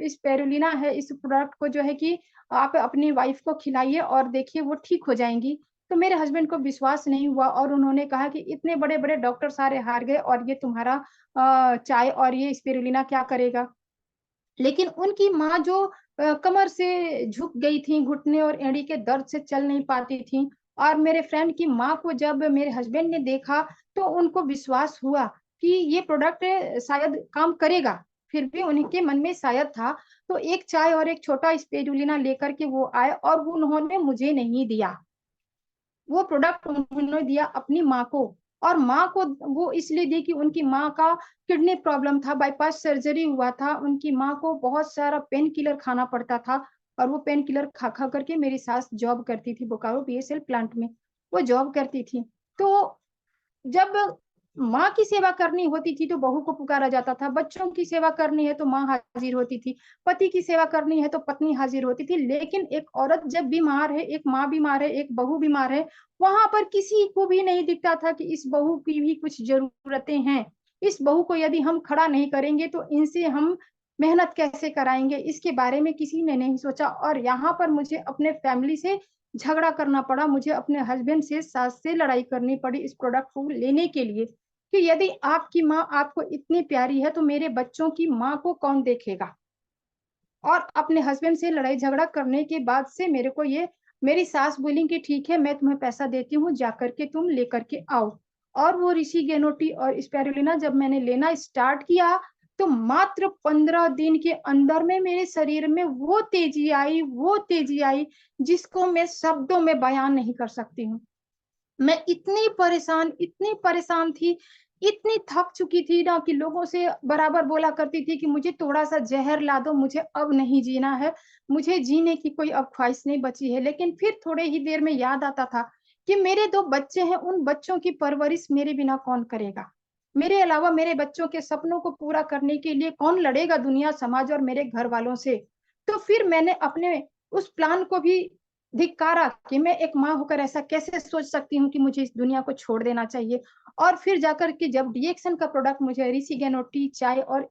[SPEAKER 2] स्पिरुलिना है, इस प्रोडक्ट को जो है कि आप अपनी वाइफ़ को खिलाइए और देखिए वो ठीक हो जाएँगी। तो मेरे हस्बैंड को विश्वास नहीं हुआ और उन्होंने कहा कि इतने बड़े-बड़े डॉक्टर सारे हार गए और ये तुम्हारा चाय और ये स्पिरुलिना क्या करेगा? लेकिन उनकी माँ जो कमर से झुक गई थी, घुटने और एड़ी के दर्द से चल नहीं पाती थी और मेरे फ्रेंड की माँ को जब मेरे हस्बैंड ने देखा, तो उनको विश्वास हुआ कि ये प्रोडक्ट शायद काम करेगा। फिर भी उनके मन में शायद था, तो एक चाय और एक छोटा स्पिरुलिना लेकर के वो आए और वो उन्होंने मुझे नहीं दिया। वो प्रोडक्ट उन्होंने दिया अपनी माँ को और माँ को वो इसलिए दी कि उनकी माँ का किडनी प्रॉब्लम था, बाईपास सर्जरी हुआ था, उनकी माँ को बहुत सारा पेन किलर खाना पड़ता था और वो पेन किलर खा-खा करके मेरी सास जॉब करती थी बोकारो बीएसएल प्लांट में, वो जॉब करती थी। तो जब माँ की सेवा करनी होती थी तो बहू को पुकारा जाता था, बच्चों की सेवा करनी है तो माँ हाजिर होती थी, पति की सेवा करनी है तो पत्नी हाजिर होती थी। लेकिन एक औरत जब बीमार है, एक माँ बीमार है, एक बहू बीमार है, वहाँ पर किसी को भी नहीं दिखता था कि इस बहू की भी कुछ ज़रूरतें हैं। इस बहू को यदि हम खड़ा नहीं करेंगे तो इनसे हम मेहनत कैसे कराएँगे, इसके बारे में किसी ने नहीं सोचा और यहाँ पर मुझे अपने फैमिली से झगड़ा करना पड़ा, मुझे अपने हस्बैंड से, सास से लड़ाई करनी पड़ी इस प्रोडक्ट को लेने के लिए, कि यदि आपकी माँ आपको इतनी प्यारी है, तो मेरे बच्चों की माँ को कौन देखेगा? और अपने हस्बैंड से लड़ाई झगड़ा करने के बाद से मेरे को ये मेरी सास बोली कि ठीक है, मैं तुम्हें पैसा देती हूँ, जाकर के तुम लेकर के आओ। और वो ऋषि गेनोटी और स्पिरुलिना जब मैंने लेना स्टार्ट किया, तो मात्र 15 दिन के अंदर में मेरे शरीर में वो तेज़ी आई, जिसको मैं शब्दों में बयान नहीं कर सकती हूँ। मैं इतनी परेशान थी, इतनी थक चुकी थी ना कि लोगों से बराबर बोला करती थी कि मुझे थोड़ा-सा ज़हर ला दो, मुझे अब नहीं जीना है, मुझे जीने की कोई अब ख्वाहिश नहीं बची है। लेकिन फिर थोड़े ही देर में याद आता था कि मेरे 2 बच्चे हैं, उन बच्चों की परवरिश मेरे बिना कौन करेगा? मेरे अलावा मेरे बच्चों के सपनों को पूरा करने के लिए कौन लड़ेगा दुनिया, समाज और मेरे घरवालों से? तो फिर मैंने अपने उस प्लान को भी धिक्कारा कि मैं एक माँ होकर ऐसा कैसे सोच सकती हूँ कि मुझे इस दुनिया को छोड़ देना चाहिए। और फिर जाकर के जब डीएक्सन का प्रोडक्ट मुझे रिसीगेनो टी, चाय और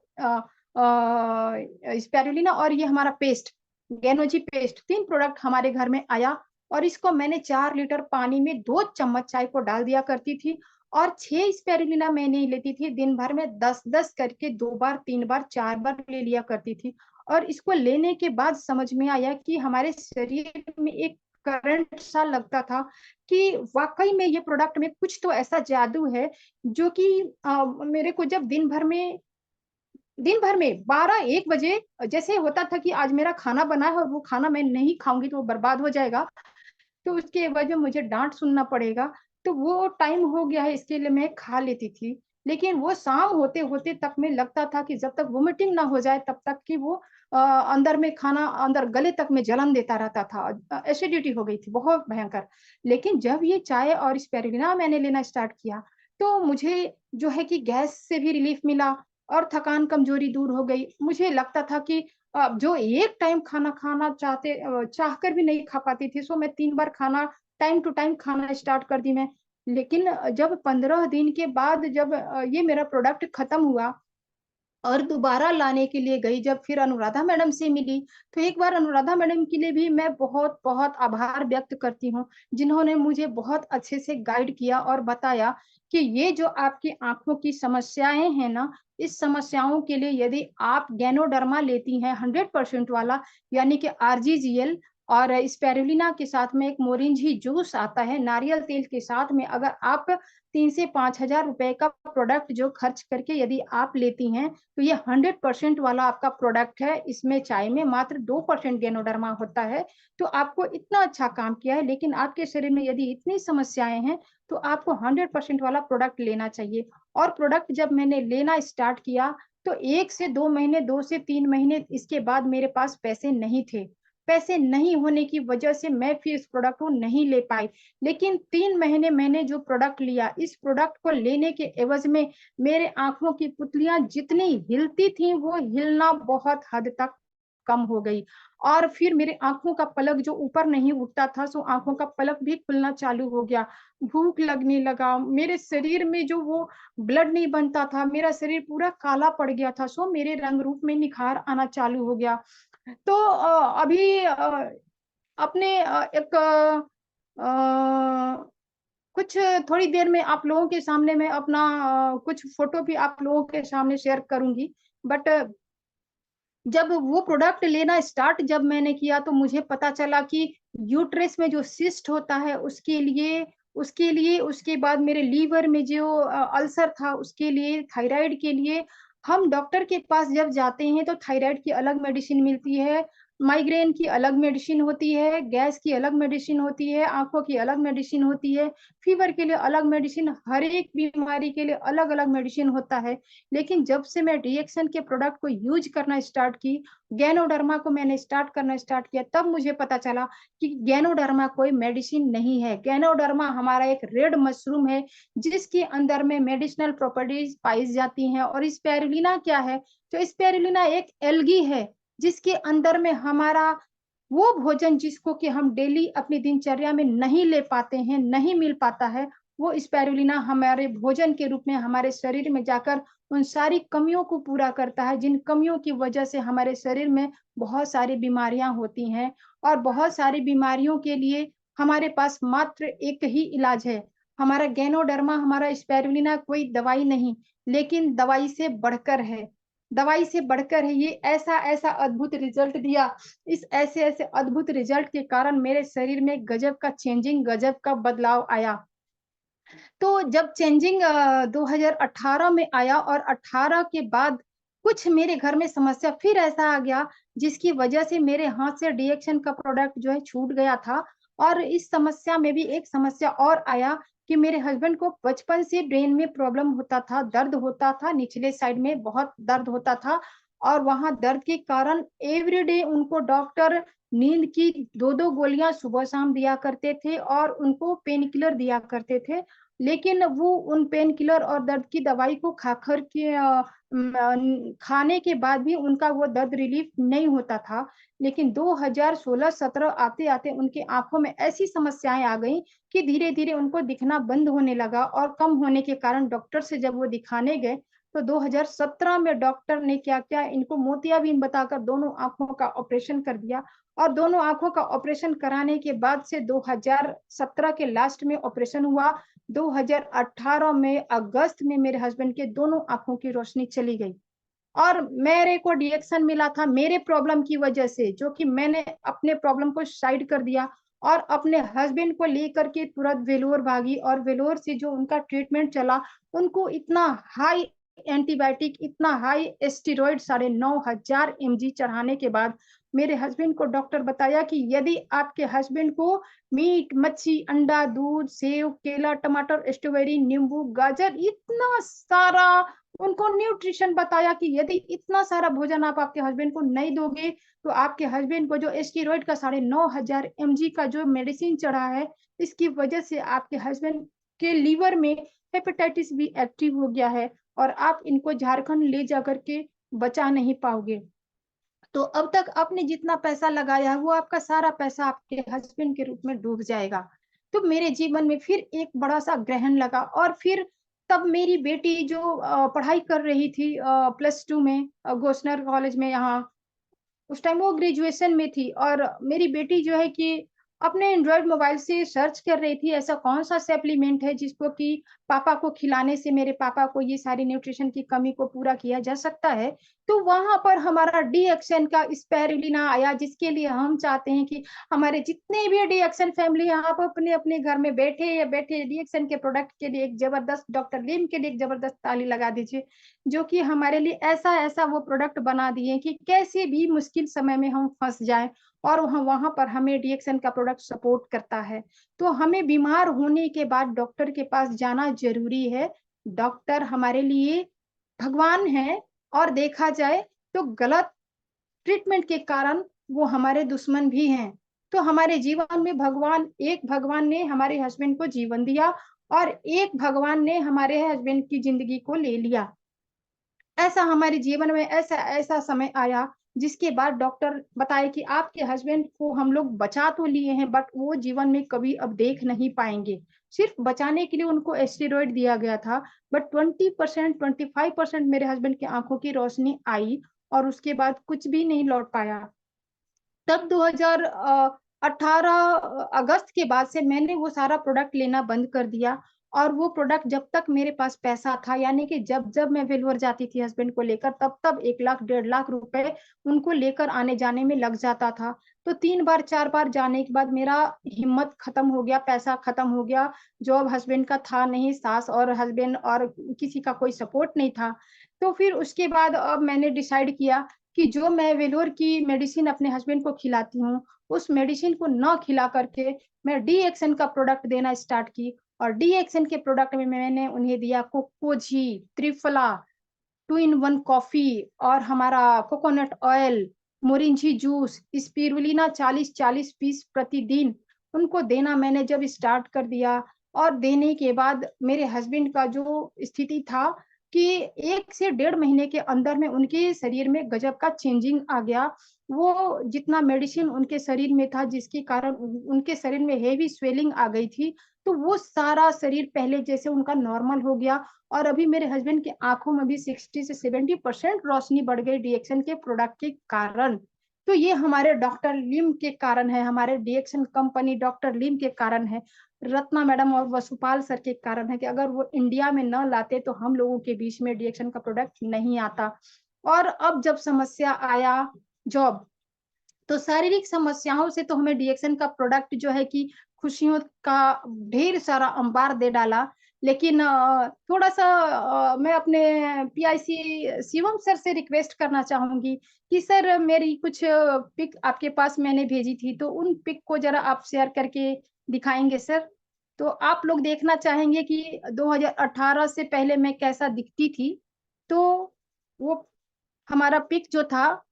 [SPEAKER 2] स्पिरुलिना और ये हमारा पेस्ट, गेनोजी पेस्ट 3 प्रोडक्ट हमारे घर में आया और इसको मैंने 4 लीटर पानी में 2 चम्मच चाय को डाल दिया करती थी और 6 स्पिरुलिना मैं नहीं लेती थी, दिन भर में 10-10 करके 2 बार, 3 बार, 4 बार ले लिया करती थी। और इसको लेने के बाद समझ में आया कि हमारे शरीर में एक करंट सा लगता था कि वाक़ई में ये प्रोडक्ट में कुछ तो ऐसा जादू है जो कि मेरे को जब दिन भर में 12-1 बजे जैसे होता था कि आज मेरा खाना बना है और वो खाना मैं नहीं खाऊँगी तो वो बर्बाद हो जाएगा, तो उसके एवज में मुझे डाँट सुनना पड़ेगा, तो वो टाइम हो गया है इसके लिए मैं खा लेती थी। लेकिन वो शाम होते-होते तक में लगता था कि जब तक वॉमिटिंग ना हो जाए तब तक कि वो अंदर में खाना अंदर गले तक में जलन देता रहता था। एसिडिटी हो गई थी बहुत भयंकर। लेकिन जब ये चाय और स्पिरुलिना मैंने लेना स्टार्ट किया, तो मुझे जो है कि गैस से भी रिलीफ़ मिला और थकान कमज़ोरी दूर हो गई। मुझे लगता था कि जो एक टाइम खाना खाना चाहकर भी नहीं खा पाती थी, सो मैं 3 बार खाना टाइम टू टाइम खाना स्टार्ट कर दी मैं। लेकिन जब 15 दिन के बाद जब ये मेरा प्रोडक्ट खत्म हुआ और दोबारा लाने के लिए गई जब फिर अनुराधा मैडम से मिली, तो एक बार अनुराधा मैडम के लिए भी मैं बहुत-बहुत आभार व्यक्त करती हूँ, जिन्होंने मुझे बहुत अच्छे से गाइड किया और बताया कि ये जो आपकी आँखों की समस्याएँ हैं ना, इस समस्याओं के लिए यदि आप गैनोडर्मा लेती हैं 100% वाला यानी कि आरजीजीएल और स्पिरुलिना के साथ में एक मोरिंजी जूस आता है, नारियल तेल के साथ में अगर आप 3 से 5,000 रुपए का प्रोडक्ट जो खर्च करके यदि आप लेती हैं, तो ये 100% वाला आपका प्रोडक्ट है, इसमें चाय में मात्र 2% गैनोडर्मा होता है, तो आपको इतना अच्छा काम किया है, लेकिन आपके शरीर में यदि इतनी समस्याएँ हैं, तो आपको 100% वाला प्रोडक्ट लेना चाहिए। और प्रोडक्ट जब मैंने लेना स्टार्ट किया, तो 1 से 2 महीने, 2 से 3 महीने इसके बाद मेरे पास पैसे नहीं थे। पैसे नहीं होने की वजह से मैं फिर इस प्रोडक्ट को नहीं ले पाई। लेकिन 3 महीने मैंने जो प्रोडक्ट लिया, इस प्रोडक्ट को लेने के एवज़ में मेरे आँखों की पुतलियाँ जितनी हिलती थीं, वो हिलना बहुत हद तक कम हो गई और फिर मेरे आँखों का पलक जो ऊपर नहीं उठता था, सो आँखों का पलक भी खुलना चालू हो गया। भूख लगने लगा, मेरे शरीर में जो वो ब्लड नहीं बनता था, मेरा शरीर पूरा काला पड़ गया था, सो मेरे रंग रूप में निखार आना चालू हो गया। तो अभी अपने एक कुछ थोड़ी देर में आप लोगों के सामने मैं अपना कुछ फोटो भी आप लोगों के सामने शेयर करूंगी। बट जब वो प्रोडक्ट लेना स्टार्ट जब मैंने किया तो मुझे पता चला कि यूट्रस में जो सिस्ट होता है उसके लिए उसके बाद मेरे लीवर में जो अल्सर था उसके लिए, थायराइड के लिए हम डॉक्टर के पास जब जाते हैं तो थायराइड की अलग मेडिसिन मिलती है, माइग्रेन की अलग मेडिसिन होती है, गैस की अलग मेडिसिन होती है, आंखों की अलग मेडिसिन होती है, फीवर के लिए अलग मेडिसिन, हर एक बीमारी के लिए अलग अलग मेडिसिन होता है। लेकिन जब से मैं रिएक्शन के प्रोडक्ट को यूज करना स्टार्ट की, गैनोडर्मा को मैंने करना स्टार्ट किया, तब मुझे पता चला कि गैनोडर्मा कोई मेडिसिन नहीं है। गैनोडर्मा हमारा एक रेड मशरूम है जिसके अंदर में मेडिसिनल प्रॉपर्टीज पाई जाती हैं। और स्पाइरुलिना क्या है? तो स्पाइरुलिना एक एल्गी है जिसके अंदर में हमारा वो भोजन जिसको कि हम डेली अपनी दिनचर्या में नहीं ले पाते हैं, नहीं मिल पाता है, वो स्पाइरुलिना हमारे भोजन के रूप में हमारे शरीर में जाकर उन सारी कमियों को पूरा करता है, जिन कमियों की वजह से हमारे शरीर में बहुत सारी बीमारियां होती हैं। और बहुत सारी बीमारियों के लिए हमारे पास मात्र एक ही इलाज है, हमारा गैनोडर्मा, हमारा स्पाइरुलिना कोई दवाई नहीं, लेकिन दवाई से बढ़कर है। दवाई से बढ़कर है, ये ऐसा ऐसा अद्भुत रिजल्ट दिया। इस ऐसे ऐसे अद्भुत रिजल्ट के कारण मेरे शरीर में गजब का चेंजिंग, गजब का बदलाव आया। तो जब चेंजिंग 2018 में आया और 18 के बाद कुछ मेरे घर में समस्या फिर ऐसा आ गया जिसकी वजह से मेरे हाथ से रिएक्शन का प्रोडक्ट जो है छूट गया था। और इस समस्या में भी एक समस्या और आया कि मेरे हस्बैंड को बचपन से ब्रेन में प्रॉब्लम होता था, दर्द होता था, निचले साइड में बहुत दर्द होता था। और वहां दर्द के कारण एवरीडे उनको डॉक्टर नींद की 2-2 गोलियां सुबह शाम दिया करते थे और उनको पेन किलर दिया करते थे। लेकिन वो उन पेन किलर और दर्द की दवाई को खाकर के खाने के बाद भी उनका वो दर्द रिलीफ नहीं होता था। लेकिन 2016-17 आते आते उनकी आंखों में ऐसी समस्याएं आ गई कि धीरे धीरे उनको दिखना बंद होने लगा। और कम होने के कारण डॉक्टर से जब वो दिखाने गए तो 2017 में डॉक्टर ने क्या किया, इनको मोतियाबिंद बताकर दोनों आंखों का ऑपरेशन कर दिया। और दोनों आंखों का ऑपरेशन कराने के बाद से 2017 के लास्ट में ऑपरेशन हुआ। 2018 में अगस्त में मेरे हस्बैंड के दोनों आंखों की रोशनी चली गई। और मेरे को रिएक्शन मिला था मेरे प्रॉब्लम की वजह से, जो कि मैंने अपने प्रॉब्लम को साइड कर दिया और अपने हस्बैंड को लेकर के तुरंत वेलोर भागी। और वेलोर से जो उनका ट्रीटमेंट चला, उनको इतना हाई एंटीबायोटिक, इतना हाई स्टेरॉइड 9,500 mg चढ़ाने के बाद मेरे हस्बैंड को डॉक्टर बताया कि यदि आपके हस्बैंड को मीट, मच्छी, अंडा, दूध, सेव, केला, टमाटर, स्ट्रॉबेरी, नींबू, गाजर, इतना सारा उनको न्यूट्रिशन बताया कि यदि इतना सारा भोजन आप आपके हस्बैंड को नहीं दोगे तो आपके हस्बैंड को जो स्टेरॉइड का 9,500 mg का जो मेडिसिन चढ़ा है, इसकी वजह से आपके हस्बैंड के लीवर में हेपेटाइटिस बी एक्टिव हो गया है और आप इनको झारखंड ले जाकर के बचा नहीं पाओगे। तो अब तक आपने जितना पैसा लगाया है वो आपका सारा पैसा आपके हस्बैंड के रूप में डूब जाएगा। तो मेरे जीवन में फिर एक बड़ा सा ग्रहण लगा। और फिर तब मेरी बेटी जो पढ़ाई कर रही थी +2 में गोस्नर कॉलेज में, यहाँ उस टाइम वो ग्रेजुएशन में थी। और मेरी बेटी जो है कि अपने एंड्रॉयड मोबाइल से सर्च कर रही थी ऐसा कौन सा सप्लीमेंट है जिसको कि पापा को खिलाने से मेरे पापा को ये सारी न्यूट्रिशन की कमी को पूरा किया जा सकता है। तो वहां पर हमारा डी एक्शन का स्पाइरुलिना आया, जिसके लिए हम चाहते हैं कि हमारे जितने भी डी एक्शन फैमिली यहाँ पर अपने अपने घर में बैठे या बैठे डी एक्शन के प्रोडक्ट के लिए एक जबरदस्त, डॉक्टर लिम के लिए एक जबरदस्त ताली लगा दीजिए, जो कि हमारे लिए ऐसा ऐसा वो प्रोडक्ट बना दिए कि कैसे भी मुश्किल समय में हम फंस जाएं और वहां वहां पर हमें रिएक्शन का प्रोडक्ट सपोर्ट करता है। तो हमें बीमार होने के बाद डॉक्टर के पास जाना जरूरी है। डॉक्टर हमारे लिए भगवान है और देखा जाए तो गलत ट्रीटमेंट के कारण वो हमारे दुश्मन भी हैं। तो हमारे जीवन में एक भगवान ने हमारे हस्बैंड को जीवन दिया और एक भगवान ने हमारे हस्बैंड की जिंदगी को ले लिया। ऐसा हमारे जीवन में ऐसा ऐसा समय आया जिसके बाद डॉक्टर बताए कि आपके हस्बैंड को हम लोग बचा तो लिए हैं बट वो जीवन में कभी अब देख नहीं पाएंगे। सिर्फ बचाने के लिए उनको स्टेरॉइड दिया गया था, बट 20% 25% मेरे हस्बैंड की आंखों की रोशनी आई और उसके बाद कुछ भी नहीं लौट पाया। तब 18 अगस्त के बाद से मैंने वो सारा प्रोडक्ट लेना बंद कर दिया। और वो प्रोडक्ट जब तक मेरे पास पैसा था, यानी कि जब जब मैं वेल्लोर जाती थी हस्बैंड को लेकर, तब तब 1 लाख 1.5 लाख रुपए उनको लेकर आने जाने में लग जाता था। तो 3 बार 4 बार जाने के बाद मेरा हिम्मत खत्म हो गया, पैसा खत्म हो गया। जॉब हस्बैंड का था नहीं, सास और हस्बैंड और किसी का कोई सपोर्ट नहीं था। तो फिर उसके बाद अब मैंने डिसाइड किया कि जो मैं वेल्लोर की मेडिसिन अपने हस्बैंड को खिलाती हूँ, उस मेडिसिन को न खिला करके मैं डी एक्शन का प्रोडक्ट देना स्टार्ट की। और डी एक्शन के प्रोडक्ट में मैंने उन्हें दिया कोकोजी, त्रिफला, 2 in 1 कॉफी, और हमारा coconut oil, moringa juice, spirulina 40-40 piece प्रतिदिन उनको देना मैंने जब स्टार्ट कर दिया। और देने के बाद मेरे हस्बैंड का जो स्थिति था कि 1 से 1.5 महीने के अंदर में उनके शरीर में गजब का चेंजिंग आ गया। वो जितना मेडिसिन उनके शरीर में था, जिसके कारण उनके शरीर में हेवी स्वेलिंग आ गई थी, तो वो सारा शरीर पहले जैसे उनका नॉर्मल हो गया। और अभी मेरे हस्बैंड की आंखों में भी 60 से 70% रोशनी बढ़ गई डीएक्शन के प्रोडक्ट के कारण। तो ये हमारे डॉक्टर लिम के कारण है, हमारे डीएक्शन कंपनी डॉक्टर लिम के कारण है, रत्ना मैडम और वसुपाल सर के कारण है, कि अगर वो इंडिया में न लाते तो हम लोगों के बीच में डीएक्शन का प्रोडक्ट नहीं आता। और अब जब समस्या आया जॉब, तो शारीरिक समस्याओं से तो हमें डीएक्शन का प्रोडक्ट जो है कि खुशियों का ढेर सारा अंबार दे डाला। लेकिन थोड़ा सा मैं अपने पीआईसी शिवम सर से रिक्वेस्ट करना चाहूंगी कि सर मेरी कुछ पिक आपके पास मैंने भेजी थी, तो उन पिक को जरा आप शेयर करके दिखाएंगे सर। तो आप लोग देखना चाहेंगे कि 2018 से पहले मैं कैसा दिखती थी। तो वो हमारा पिक जो था,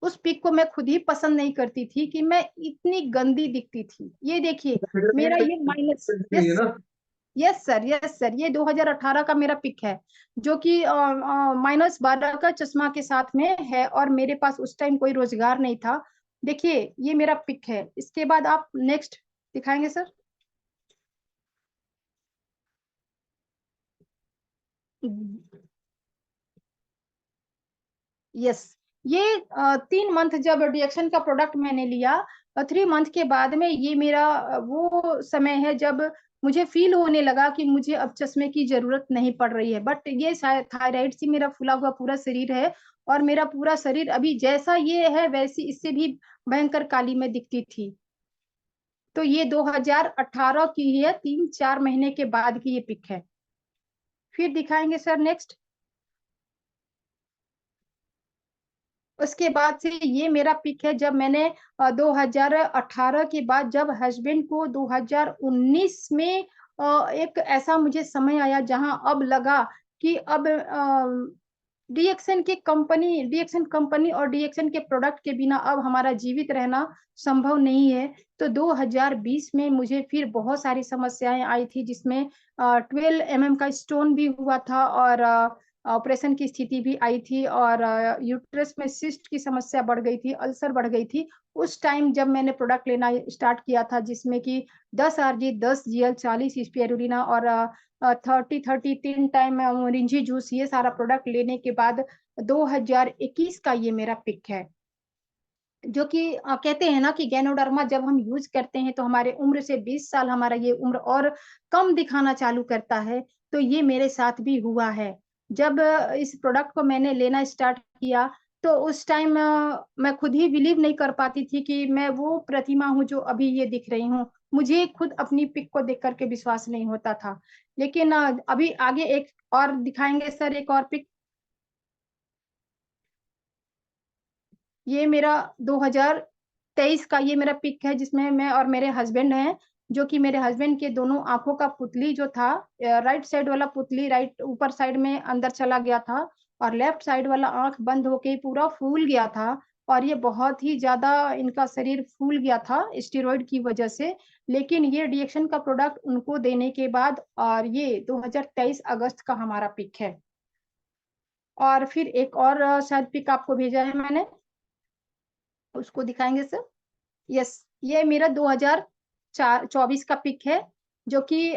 [SPEAKER 2] उस पिक को मैं खुद ही पसंद नहीं करती थी कि मैं इतनी गंदी दिखती थी। ये देखिए मेरा ये minus, yes yes sir, yes sir, ये 2018 का मेरा पिक है, जो कि -12 का चश्मा के साथ में है, और मेरे पास उस टाइम कोई रोजगार नहीं था। देखिए ये मेरा पिक है। इसके बाद आप नेक्स्ट दिखाएंगे सर। यस, ये 3 मंथ जब रिएक्शन का प्रोडक्ट मैंने लिया, 3 मंथ के बाद में ये मेरा वो समय है जब मुझे फील होने लगा कि मुझे अब चश्मे की जरूरत नहीं पड़ रही है। बट ये शायद थायराइड से मेरा फूला हुआ पूरा शरीर है, और मेरा पूरा शरीर अभी जैसा ये है वैसी इससे भी भयंकर काली में दिखती थी। तो ये 2018 की है, 3-4 महीने के बाद की ये पिक है। फिर दिखाएंगे सर नेक्स्ट। उसके बाद से ये मेरा पिक है जब मैंने 2018 के बाद, जब हस्बैंड को 2019 में एक ऐसा मुझे समय आया जहां अब लगा कि अब डीएक्शन कंपनी और डीएक्शन के प्रोडक्ट के बिना अब हमारा जीवित रहना संभव नहीं है। तो 2020 में मुझे फिर बहुत सारी समस्याएं आई थी, जिसमें 12 mm का स्टोन भी हुआ था, और ऑपरेशन की स्थिति भी आई थी, और यूट्रस में सिस्ट की समस्या बढ़ गई थी, अल्सर बढ़ गई थी। उस टाइम जब मैंने प्रोडक्ट लेना स्टार्ट किया था, जिसमें कि 10 RG, 10 GL, 40 स्पिरुलिना और 30 3 टाइम मोरिंजी जूस, ये सारा प्रोडक्ट लेने के बाद 2021 का ये मेरा पिक है। जो कि कहते हैं ना कि गैनोडर्मा जब हम यूज करते हैं तो हमारे उम्र से 20 साल हमारा ये उम्र और कम दिखाना चालू करता है। तो ये मेरे साथ भी हुआ है। जब इस प्रोडक्ट को मैंने लेना स्टार्ट किया, तो उस टाइम मैं खुद ही बिलीव नहीं कर पाती थी कि मैं वो प्रतिमा हूँ जो अभी ये दिख रही हूँ। मुझे खुद अपनी पिक को देख करके विश्वास नहीं होता था। लेकिन अभी आगे एक और दिखाएंगे सर, एक और पिक। ये मेरा 2023 का ये मेरा पिक है, जिसमें मैं और मेरे हस्बैंड हैं। जो कि मेरे हस्बैंड के दोनों आंखों का पुतली जो था, राइट साइड वाला पुतली राइट ऊपर साइड में अंदर चला गया था, और लेफ्ट साइड वाला आंख बंद होके पूरा फूल गया था। और ये बहुत ही ज्यादा इनका शरीर फूल गया था स्टेरॉइड की वजह से। लेकिन ये रिएक्शन का प्रोडक्ट उनको देने के बाद, और ये 2023 अगस्त का हमारा पिक है। और फिर एक और शायद पिक आपको भेजा है मैंने, उसको दिखाएंगे सर। यस, ये मेरा 2024 का पिक है, जो कि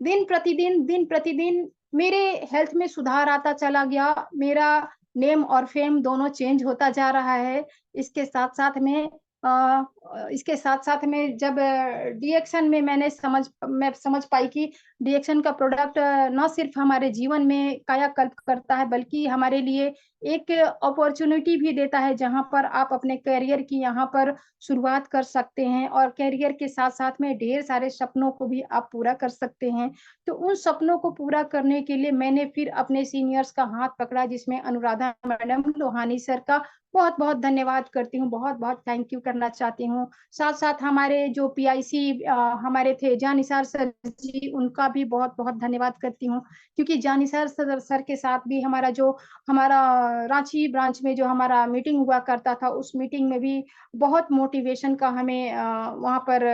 [SPEAKER 2] दिन प्रतिदिन मेरे हेल्थ में सुधार आता चला गया। मेरा नेम और फेम दोनों चेंज होता जा रहा है। इसके साथ साथ में इसके साथ-साथ में जब डीएक्शन में मैं समझ पाई कि डीएक्शन का प्रोडक्ट ना सिर्फ़ हमारे जीवन में कायाकल्प करता है, बल्कि हमारे लिए एक अपॉर्च्युनिटी भी देता है, जहाँ पर आप अपने करियर की यहाँ पर शुरुआत कर सकते हैं और करियर के साथ-साथ में ढेर सारे सपनों को भी आप पूरा कर सकते हैं। तो उन सपनों को पूरा करने के लिए मैंने फिर अपने सीनियर्स का हाथ पकड़ा, जिसमें अनुराधा मैडम, लोहानी सर का बहुत-बहुत धन्यवाद करती हूँ, बहुत-बहुत थैंक यू करना चाहती हूँ। साथ-साथ हमारे जो पीआईसी हमारे थे जानिसार सर जी, उनका भी बहुत-बहुत धन्यवाद करती हूँ, क्योंकि जानिसार सर सर के साथ भी हमारा रांची ब्रांच में जो हमारा मीटिंग हुआ करता था, उस मीटिंग में भी बहुत मोटिवेशन का हमें वहाँ पर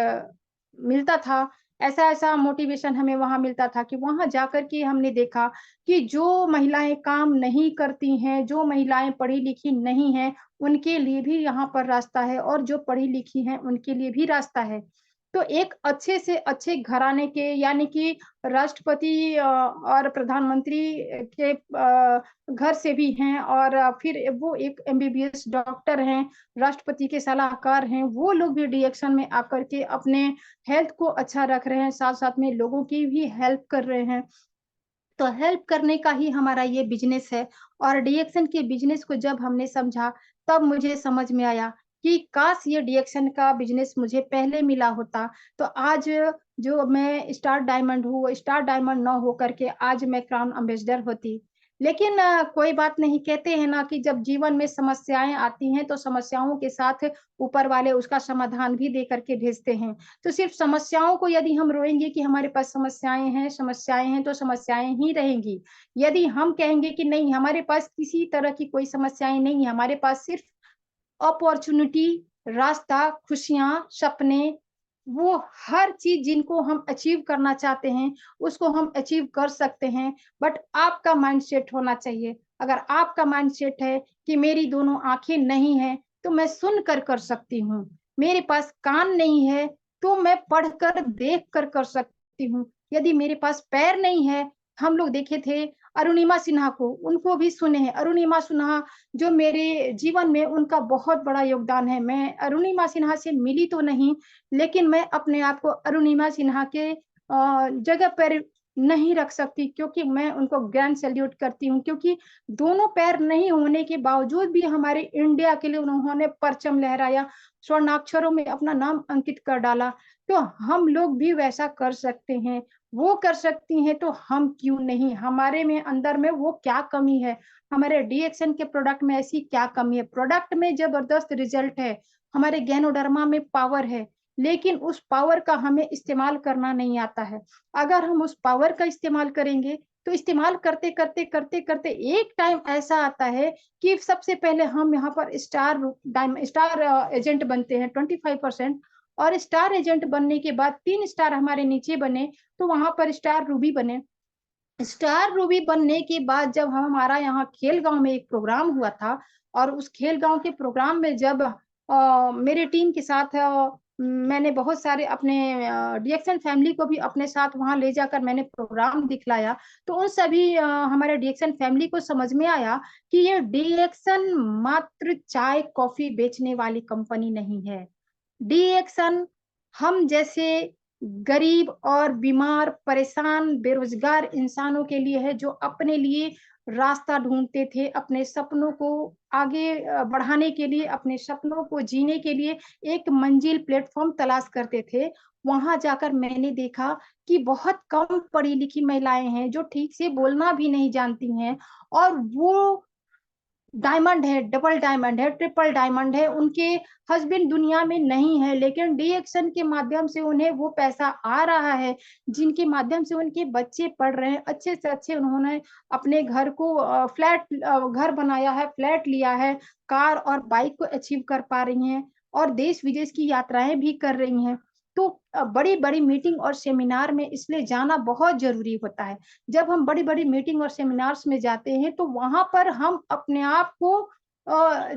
[SPEAKER 2] मिलता था। ऐसा-ऐसा मोटिवेशन हमें वहाँ मिलता था कि वहाँ जाकर के हमने देखा कि जो महिलाएँ काम नहीं करती हैं, जो महिलाएँ पढ़ी-लिखी नहीं हैं, उनके लिए भी यहाँ पर रास्ता है और जो पढ़ी-लिखी हैं, उनके लिए भी रास्ता है। तो एक अच्छे से अच्छे घराने के यानी कि राष्ट्रपति और प्रधानमंत्री के घर से भी हैं और फिर वो एक एमबीबीएस डॉक्टर हैं, राष्ट्रपति के सलाहकार हैं, वो लोग भी डीएक्शन में आकर के अपने हेल्थ को अच्छा रख रहे हैं, साथ-साथ में लोगों की भी हेल्प कर रहे हैं। तो हेल्प करने का ही हमारा ये बिज़नेस है और डीएक्शन के बिज़नेस को जब हमने समझा, तब मुझे समझ में आया कि काश ये डीएक्शन का बिज़नेस मुझे पहले मिला होता, तो आज जो मैं स्टार डायमंड हूँ, वो स्टार डायमंड ना हो कर के आज मैं क्राउन एम्बेसडर होती। लेकिन कोई बात नहीं, कहते हैं ना कि जब जीवन में समस्याएँ आती हैं, तो समस्याओं के साथ ऊपर वाले उसका समाधान भी दे कर के भेजते हैं। तो सिर्फ समस्याओं को यदि हम रोएँगे कि हमारे पास समस्याएँ हैं तो समस्याएँ ही रहेंगी। यदि हम कहेंगे कि नहीं हमारे पास किसी तरह की कोई समस्याएँ नहीं है, हमारे पास सिर्फ अपॉर्च्युनिटी, रास्ता, खुशियाँ, सपने, वो हर चीज़ जिनको हम अचीव करना चाहते हैं, उसको हम अचीव कर सकते हैं। बट आपका माइंडसेट होना चाहिए। अगर आपका माइंडसेट है कि मेरी दोनों आँखें नहीं हैं, तो मैं सुनकर कर सकती हूँ। मेरे पास कान नहीं है, तो मैं पढ़कर, देखकर कर सकती हूँ। यदि मेरे पास पैर नहीं है, हम लोग देखे थे अरुणिमा सिन्हा को, उनको भी सुने हैं। अरुणिमा सिन्हा जो मेरे जीवन में उनका बहुत बड़ा योगदान है। मैं अरुणिमा सिन्हा से मिली तो नहीं, लेकिन मैं अपने आप को अरुणिमा सिन्हा के जगह पर नहीं रख सकती क्योंकि मैं उनको ग्रैंड सैल्यूट करती हूँ क्योंकि दोनों पैर नहीं होने के बावजूद भी हमारे इंडिया के लिए उन्होंने परचम लहराया, स्वर्णाक्षरों में अपना नाम अंकित कर डाला। तो हम लोग भी वैसा कर सकते हैं। वो कर सकती हैं तो हम क्यों नहीं? हमारे में अंदर में वो क्या कमी है? हमारे डीएक्सन के प्रोडक्ट में ऐसी क्या कमी है? प्रोडक्ट में ज़बरदस्त रिज़ल्ट है, हमारे गैनोडर्मा में पावर है, लेकिन उस पावर का हमें इस्तेमाल करना नहीं आता है। अगर हम उस पावर का इस्तेमाल करेंगे, तो इस्तेमाल करते एक टाइम ऐसा आता है कि सबसे पहले हम यहाँ पर स्टार एजेंट बनते हैं 25% और स्टार एजेंट बनने के बाद 3 स्टार हमारे नीचे बने, तो वहाँ पर स्टार रूबी बने। स्टार रूबी बनने के बाद जब हमारा यहाँ खेलगाँव में एक प्रोग्राम हुआ था और उस खेलगाँव के प्रोग्राम में जब मेरे टीम के साथ मैंने बहुत सारे अपने डीएक्सन फैमिली को भी अपने साथ वहाँ ले जाकर मैंने प्रोग्राम दिखलाया, तो उन सभी हमारे डीएक्सन फैमिली को समझ में आया कि ये डीएक्सन मात्र चाय, कॉफ़ी बेचने वाली कंपनी नहीं है। डीएक्सन हम जैसे गरीब और बीमार, परेशान, बेरोज़गार इंसानों के लिए है जो अपने लिए रास्ता ढूँढते थे, अपने सपनों को आगे बढ़ाने के लिए, अपने सपनों को जीने के लिए एक मंजिल प्लेटफ़ॉर्म तलाश करते थे। वहाँ जाकर मैंने देखा कि बहुत कम पढ़ी-लिखी महिलाएँ हैं जो ठीक से बोलना भी नहीं जानती हैं और वो डायमंड है, डबल डायमंड है, ट्रिपल डायमंड है, उनके हस्बैंड दुनिया में नहीं है, लेकिन डीएक्शन के माध्यम से उन्हें वो पैसा आ रहा है, जिनके माध्यम से उनके बच्चे पढ़ रहे हैं। अच्छे से अच्छे उन्होंने अपने घर को घर बनाया है, फ्लैट लिया है, कार और बाइक को अचीव कर पा रही हैं और देश-विदेश की यात्राएँ भी कर रही हैं। तो बड़ी-बड़ी मीटिंग और सेमिनार में इसलिए जाना बहुत ज़रूरी होता है। जब हम बड़ी-बड़ी मीटिंग और सेमिनार्स में जाते हैं, तो वहाँ पर हम अपने आप को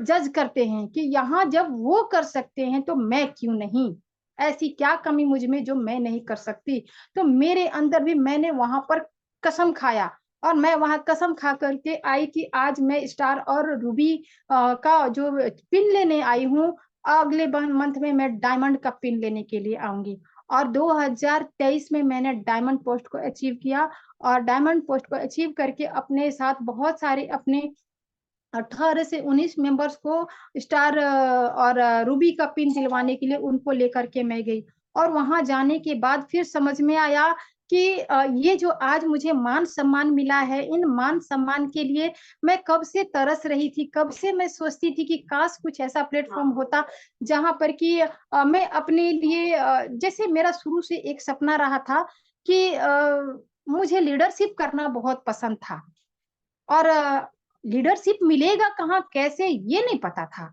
[SPEAKER 2] जज करते हैं कि यहाँ जब वो कर सकते हैं, तो मैं क्यों नहीं? ऐसी क्या कमी मुझ में जो मैं नहीं कर सकती? तो मेरे अंदर भी मैंने वहाँ पर कसम खाया और मैं वहाँ कसम खा कर के आई कि आज मैं स्टार और रूबी का जो पिन लेने आई हूँ अगले मंथ में मैं डायमंड का पिन लेने के लिए आऊंगी। और 2023 में मैंने डायमंड पोस्ट को अचीव किया, और डायमंड पोस्ट को अचीव करके अपने साथ बहुत सारे अपने 18 से 19 मेंबर्स को स्टार और रूबी का पिन दिलवाने के लिए उनको लेकर के मैं गई। और वहां जाने के बाद फिर समझ में आया कि ये जो आज मुझे मान सम्मान मिला है, इन मान सम्मान के लिए मैं कब से तरस रही थी, कब से मैं सोचती थी कि काश कुछ ऐसा प्लेटफॉर्म होता जहां पर कि मैं अपने लिए जैसे मेरा शुरू से एक सपना रहा था कि मुझे लीडरशिप करना बहुत पसंद था, और लीडरशिप मिलेगा कहाँ, कैसे, ये नहीं पता था।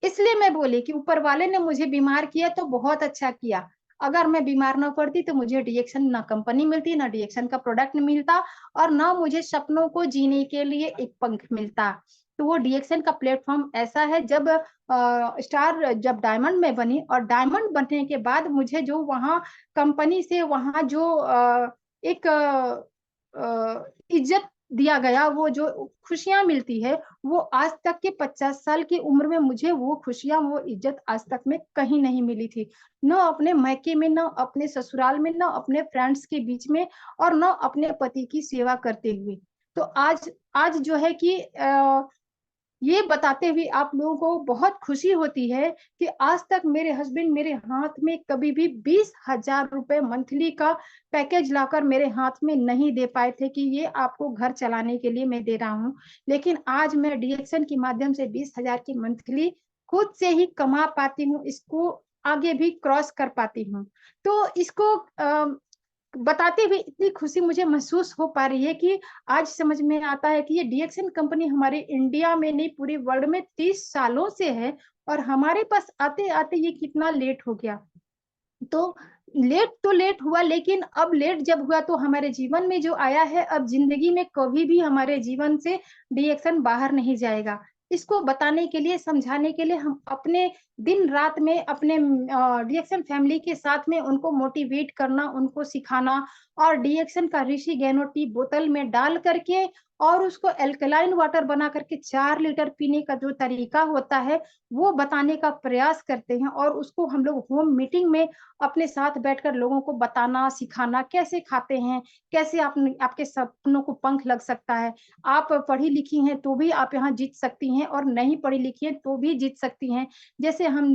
[SPEAKER 2] इसलिए मैं बोली कि ऊपर वाले ने मुझे बीमार किया तो बहुत अच्छा किया। अगर मैं बीमार ना पड़ती तो मुझे डीएक्शन ना कंपनी मिलती, ना डीएक्शन का प्रोडक्ट मिलता, और ना मुझे सपनों को जीने के लिए एक पंख मिलता। तो वो डीएक्शन का प्लेटफॉर्म ऐसा है, जब स्टार जब डायमंड में बनी, और डायमंड बनने के बाद मुझे जो वहाँ कंपनी से वहाँ जो एक इज्जत दिया गया, वो जो खुशियां मिलती है, वो आज तक के 50 साल की उम्र में मुझे वो खुशियां, वो इज्जत आज तक में कहीं नहीं मिली थी। न अपने मायके में, न अपने ससुराल में, न अपने फ्रेंड्स के बीच में, और न अपने पति की सेवा करते हुए। तो आज आज जो है कि ये बताते हुए आप लोगों को बहुत खुशी होती है कि आज तक मेरे हस्बैंड मेरे हाथ में कभी भी 20,000 रुपए मंथली का पैकेज लाकर मेरे हाथ में नहीं दे पाए थे कि ये आपको घर चलाने के लिए मैं दे रहा हूँ। लेकिन आज मैं डीएक्शन के माध्यम से 20,000 की मंथली खुद से ही कमा पाती हूँ, इसको आगे भी क्रॉस कर पाती हूँ। तो इसको बताते हुए इतनी खुशी मुझे महसूस हो पा रही है कि आज समझ में आता है कि ये डीएक्शन कंपनी हमारे इंडिया में नहीं, पूरे वर्ल्ड में 30 सालों से है, और हमारे पास आते आते ये कितना लेट हो गया। तो लेट तो लेट हुआ, लेकिन अब लेट जब हुआ तो हमारे जीवन में जो आया है, अब जिंदगी में कभी भी हमारे जीवन से डीएक्शन बाहर नहीं जाएगा। इसको बताने के लिए, समझाने के लिए हम अपने दिन रात में अपने डीएक्शन फैमिली के साथ में उनको मोटिवेट करना, उनको सिखाना, और डीएक्शन का ऋषि गैनो टी बोतल में डाल करके और उसको एल्कलाइन वाटर बना करके 4 लीटर पीने का जो तरीका होता है, वो बताने का प्रयास करते हैं। और उसको हम लोग होम मीटिंग में अपने साथ बैठकर लोगों को बताना, सिखाना, कैसे खाते हैं, कैसे आप आपके सपनों को पंख लग सकता है। आप पढ़ी लिखी हैं तो भी आप यहाँ जीत सकती हैं, और नहीं पढ़ी लिखी हैं तो भी जीत सकती हैं। जैसे हम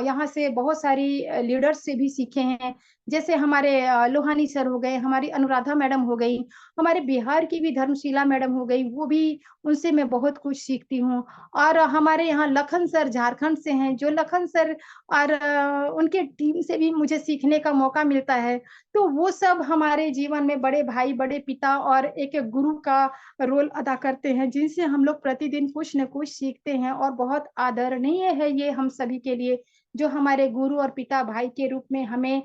[SPEAKER 2] यहाँ से बहुत सारी लीडर्स से भी सीखे हैं, जैसे हमारे लोहानी सर हो गए, हमारी अनुराधा मैडम हो गई, हमारे बिहार की भी धर्मशीला मैडम हो गई, वो भी, उनसे मैं बहुत कुछ सीखती हूँ। और हमारे यहाँ लखन सर झारखंड से हैं, जो लखन सर और उनके टीम से भी मुझे सीखने का मौका मिलता है। तो वो सब हमारे जीवन में बड़े भाई, बड़े पिता और एक गुरु का रोल अदा करते हैं, जिनसे हम लोग प्रतिदिन कुछ न कुछ सीखते हैं। और बहुत आदरणीय है ये हम सभी के लिए, जो हमारे गुरु और पिता भाई के रूप में हमें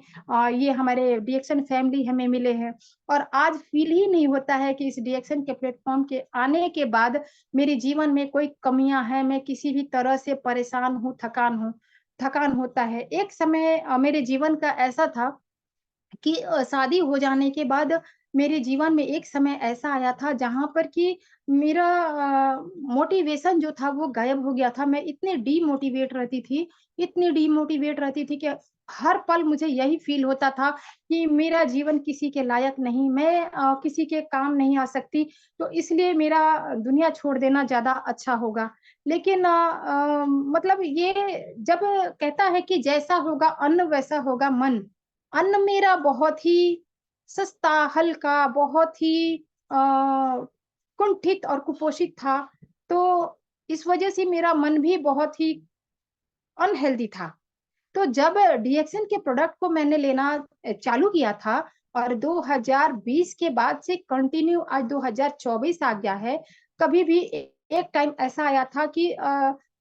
[SPEAKER 2] ये हमारे डीएक्शन फैमिली हमें मिले हैं। और आज फील ही नहीं होता है कि इस डीएक्शन के प्लेटफॉर्म के आने के बाद मेरे जीवन में कोई कमियां हैं, मैं किसी भी तरह से परेशान हूँ, थकान होता है। एक समय मेरे जीवन का ऐसा था कि शादी हो जाने के बाद मेरे जीवन में एक समय ऐसा आया था जहाँ पर कि मेरा मोटिवेशन जो था वो गायब हो गया था। मैं इतनी डीमोटिवेट रहती थी, इतनी डीमोटिवेट रहती थी कि हर पल मुझे यही फ़ील होता था कि मेरा जीवन किसी के लायक नहीं, मैं किसी के काम नहीं आ सकती, तो इसलिए मेरा दुनिया छोड़ देना ज़्यादा अच्छा होगा। लेकिन मतलब ये जब कहता है कि जैसा होगा अन्न वैसा होगा मन, अन्न मेरा बहुत ही सस्ता, हल्का, बहुत ही कुंठित और कुपोषित था। तो इस वजह से मेरा मन भी बहुत ही अनहेल्दी था। तो जब डीएक्सन के प्रोडक्ट को मैंने लेना चालू किया था, और 2020 के बाद से कंटिन्यू आज 2024 आ गया है। कभी भी एक टाइम ऐसा आया था कि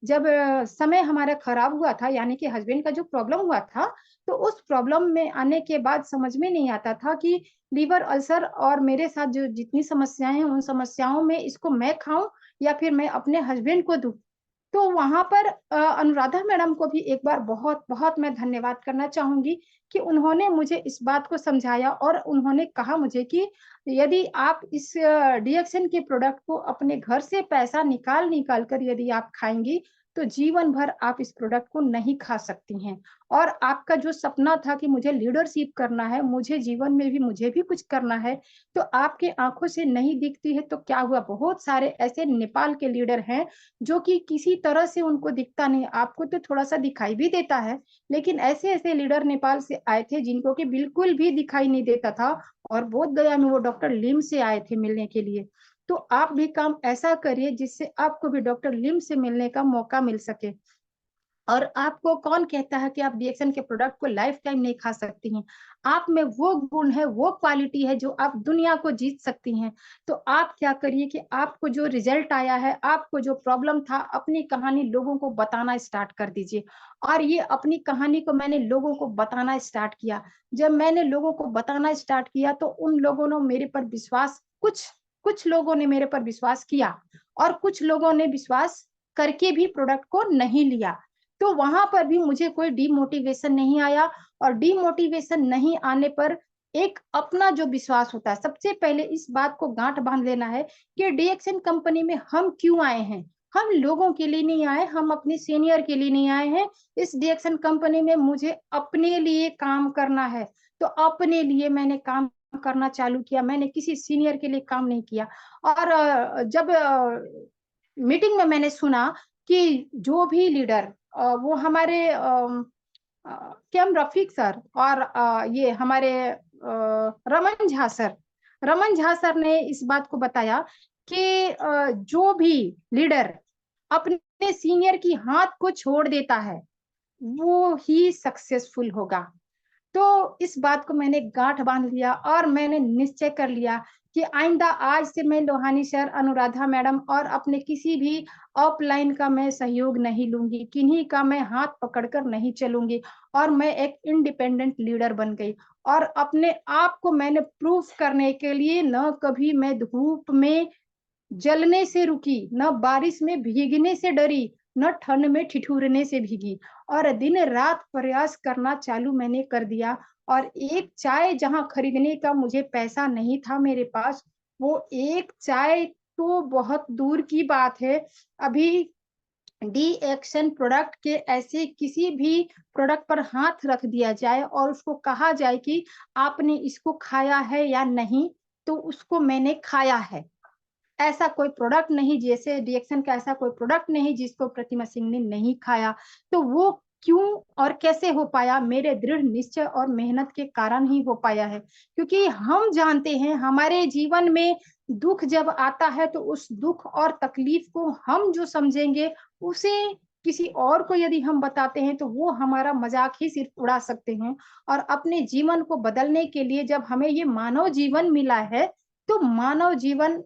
[SPEAKER 2] जब समय हमारा खराब हुआ था, यानी कि हस्बैंड का जो प्रॉब्लम हुआ था, तो उस प्रॉब्लम में आने के बाद समझ में नहीं आता था कि लीवर अल्सर और मेरे साथ जो जितनी समस्याएं हैं, उन समस्याओं में इसको मैं खाऊं या फिर मैं अपने हस्बैंड को दूं। तो वहाँ पर अनुराधा मैडम को भी एक बार बहुत-बहुत मैं धन्यवाद करना चाहूँगी कि उन्होंने मुझे इस बात को समझाया, और उन्होंने कहा मुझे कि यदि आप इस डीएक्सन के प्रोडक्ट को अपने घर से पैसा निकाल-निकाल कर यदि आप खाएँगी, तो जीवन भर आप इस प्रोडक्ट को नहीं खा सकती हैं। और आपका जो सपना था कि मुझे लीडरशिप करना है, मुझे जीवन में भी मुझे भी कुछ करना है, तो आपके आँखों से नहीं दिखती है तो क्या हुआ? बहुत सारे ऐसे नेपाल के लीडर हैं, जो कि किसी तरह से उनको दिखता नहीं, आपको तो थोड़ा-सा दिखाई भी देता है, लेकिन ऐसे-ऐसे लीडर नेपाल से आए थे जिनको कि बिल्कुल भी दिखाई नहीं देता था और बोधगया में वो डॉक्टर लिम से आए थे मिलने के लिए। तो आप भी काम ऐसा करिए जिससे आपको भी डॉक्टर लिम से मिलने का मौका मिल सके। और आपको कौन कहता है कि आप डीएक्सन के प्रोडक्ट को लाइफ टाइम नहीं खा सकती हैं? आप में वो गुण है, वो क्वालिटी है जो आप दुनिया को जीत सकती हैं। तो आप क्या करिए कि आपको जो रिजल्ट आया है, आपको जो प्रॉब्लम था, अपनी कहानी लोगों को बताना स्टार्ट कर दीजिए। और ये अपनी कहानी को मैंने लोगों को बताना स्टार्ट किया। जब मैंने लोगों को बताना स्टार्ट किया तो उन लोगों ने मेरे पर विश्वास कुछ कुछ लोगों ने मेरे पर विश्वास किया और कुछ लोगों ने विश्वास करके भी प्रोडक्ट को नहीं लिया। तो वहाँ पर भी मुझे कोई डिमोटिवेशन नहीं आया और डिमोटिवेशन नहीं आने पर एक अपना जो विश्वास होता है, सबसे पहले इस बात को गाँठ बाँध लेना है कि डीएक्सन कंपनी में हम क्यों आए हैं? हम लोगों के लिए नहीं आए, हम अपने सीनियर के लिए नहीं आए हैं। इस डीएक्सन कंपनी में मुझे अपने लिए काम करना है, तो अपने लिए मैंने काम करना चालू किया, मैंने किसी सीनियर के लिए काम नहीं किया। और जब मीटिंग में मैंने सुना कि जो भी लीडर वो हमारे केएम रफीक सर और ये हमारे रमन झा सर ने इस बात को बताया कि जो भी लीडर अपने सीनियर की हाथ को छोड़ देता है, वो ही सक्सेसफुल होगा। तो इस बात को मैंने गाँठ बाँध लिया और मैंने निश्चय कर लिया कि आइंदा आज से मैं लोहानी सर, अनुराधा मैडम और अपने किसी भी अपलाइन का मैं सहयोग नहीं लूँगी, किन्हीं का मैं हाथ पकड़कर नहीं चलूँगी और मैं एक इंडिपेंडेंट लीडर बन गई। और अपने आप को मैंने प्रूफ करने के लिए न कभी मैं धूप में जलने से रुकी, न बारिश में भीगने से डरी, न ठंड में ठिठुरने से भीगी और दिन-रात प्रयास करना चालू मैंने कर दिया। और एक चाय जहाँ खरीदने का मुझे पैसा नहीं था मेरे पास, वो एक चाय तो बहुत दूर की बात है। अभी डी एक्शन प्रोडक्ट के ऐसे किसी भी प्रोडक्ट पर हाथ रख दिया जाए और उसको कहा जाए कि आपने इसको खाया है या नहीं, तो उसको मैंने खाया है। ऐसा कोई प्रोडक्ट नहीं, जैसे रिएक्शन का ऐसा कोई प्रोडक्ट नहीं जिसको प्रतिमा सिंह ने नहीं खाया। तो वो क्यों और कैसे हो पाया? मेरे दृढ़ निश्चय और मेहनत के कारण ही हो पाया है। क्योंकि हम जानते हैं हमारे जीवन में दुःख जब आता है तो उस दुःख और तकलीफ को हम जो समझेंगे उसे किसी और को यदि हम बताते हैं तो वो हमारा मज़ाक ही सिर्फ़ उड़ा सकते हैं। और अपने जीवन को बदलने के लिए जब हमें ये मानव जीवन मिला है, तो मानव जीवन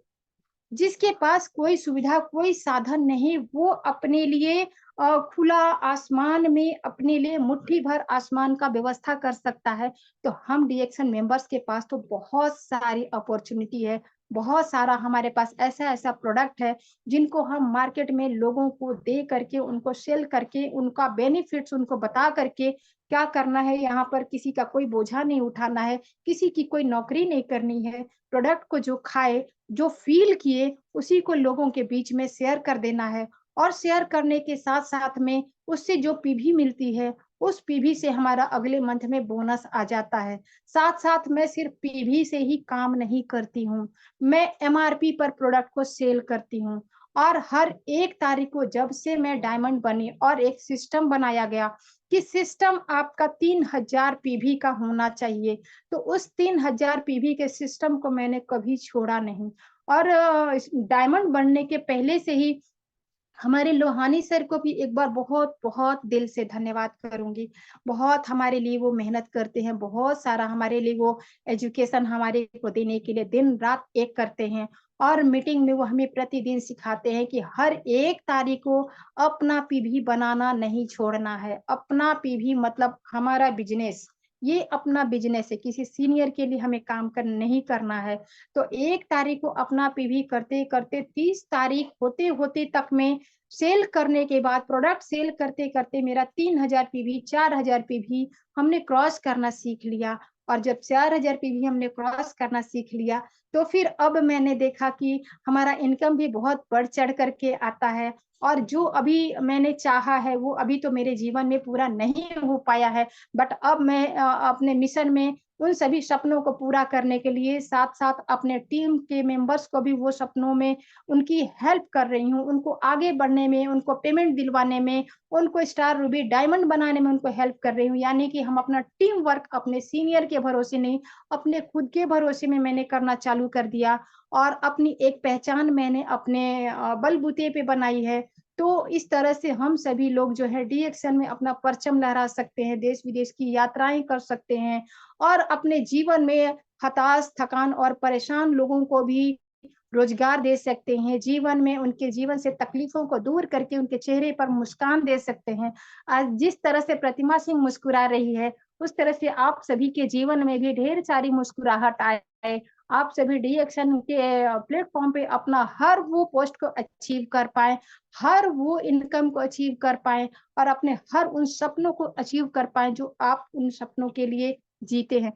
[SPEAKER 2] जिसके पास कोई सुविधा, कोई साधन नहीं, वो अपने लिए खुला आसमान में अपने लिए मुट्ठी भर आसमान का व्यवस्था कर सकता है। तो हम डीएक्सन मेंबर्स के पास तो बहुत सारी अपॉर्च्युनिटी है, बहुत सारा हमारे पास ऐसा-ऐसा प्रोडक्ट है, जिनको हम मार्केट में लोगों को दे करके, उनको सेल करके, उनका बेनिफिट्स उनको बता करके क्या करना है, यहाँ पर किसी का कोई बोझा नहीं उठाना है, किसी की कोई नौकरी नहीं करनी है। प्रोडक्ट को जो खाए, जो फ़ील किए, उसी को लोगों के बीच में शेयर कर देना है और शेयर करने के साथ-साथ में उससे जो पीवी मिलती है, उस पीवी से हमारा अगले मंथ में बोनस आ जाता है। साथ-साथ मैं सिर्फ़ पीवी से ही काम नहीं करती हूँ, मैं एमआरपी पर प्रोडक्ट को सेल करती हूँ और हर 1 तारीख को जब से मैं डायमंड बनी और एक सिस्टम बनाया गया कि सिस्टम आपका 3000 पीवी का होना चाहिए। तो उस 3000 पीवी के सिस्टम को मैंने कभी छोड़ा नहीं। और इस डायमंड बनने के पहले से ही हमारे लोहानी सर को भी एक बार बहुत-बहुत दिल से धन्यवाद करूँगी। बहुत हमारे लिए वो मेहनत करते हैं, बहुत सारा हमारे लिए वो एजुकेशन हमारे को देने के लिए दिन-रात एक करते हैं और मीटिंग में वो हमें प्रतिदिन सिखाते हैं कि हर 1 तारीख को अपना पीवी बनाना नहीं छोड़ना है। अपना पीवी मतलब हमारा बिज़नेस, ये अपना बिज़नेस है, किसी सीनियर के लिए हमें काम नहीं करना है। तो 1 तारीख को अपना पीवी करते-करते 30 तारीख होते-होते तक में सेल करने के बाद प्रोडक्ट सेल करते-करते मेरा 3000 पीवी, 4000 पीवी हमने क्रॉस करना सीख लिया और जब 4000 पीवी हमने क्रॉस करना सीख लिया, तो फिर अब मैंने देखा कि हमारा इनकम भी बहुत बढ़ चढ़ करके आता है, और जो अभी मैंने चाहा है वो अभी तो मेरे जीवन में पूरा नहीं हो पाया है, बट अब मैं अपने मिशन में उन सभी सपनों को पूरा करने के लिए साथ-साथ अपने टीम के मेंबर्स को भी वो सपनों में उनकी हेल्प कर रही हूँ, उनको आगे बढ़ने में, उनको पेमेंट दिलवाने में, उनको स्टार रूबी डायमंड बनाने में उनको हेल्प कर रही हूँ। यानी कि हम अपना टीम वर्क अपने सीनियर के भरोसे नहीं, अपने खुद के भरोसे में मैंने करना चालू कर दिया, और अपनी एक पहचान मैंने अपने बलबूते पे बनाई है। तो इस तरह से हम सभी लोग जो है डी एक्शन में अपना परचम लहरा सकते हैं, देश-विदेश की यात्राएँ कर सकते हैं, और अपने जीवन में हताश, थकान और परेशान लोगों को भी रोज़गार दे सकते हैं। जीवन में उनके जीवन से तकलीफ़ों को दूर करके उनके चेहरे पर मुस्कान दे सकते हैं। आज जिस तरह से प्रतिमा सिंह मुस्कुरा रही है, उस तरह से आप सभी के जीवन में भी ढेर सारी मुस्कुराहट आए। आप सभी डी एक्शन के प्लेटफ़ॉर्म पे अपना हर वो पोस्ट को अचीव कर पाएँ, हर वो इनकम को अचीव कर पाएँ, और अपने हर उन सपनों को अचीव कर पाएँ जो आप उन सपनों के लिए जीते हैं।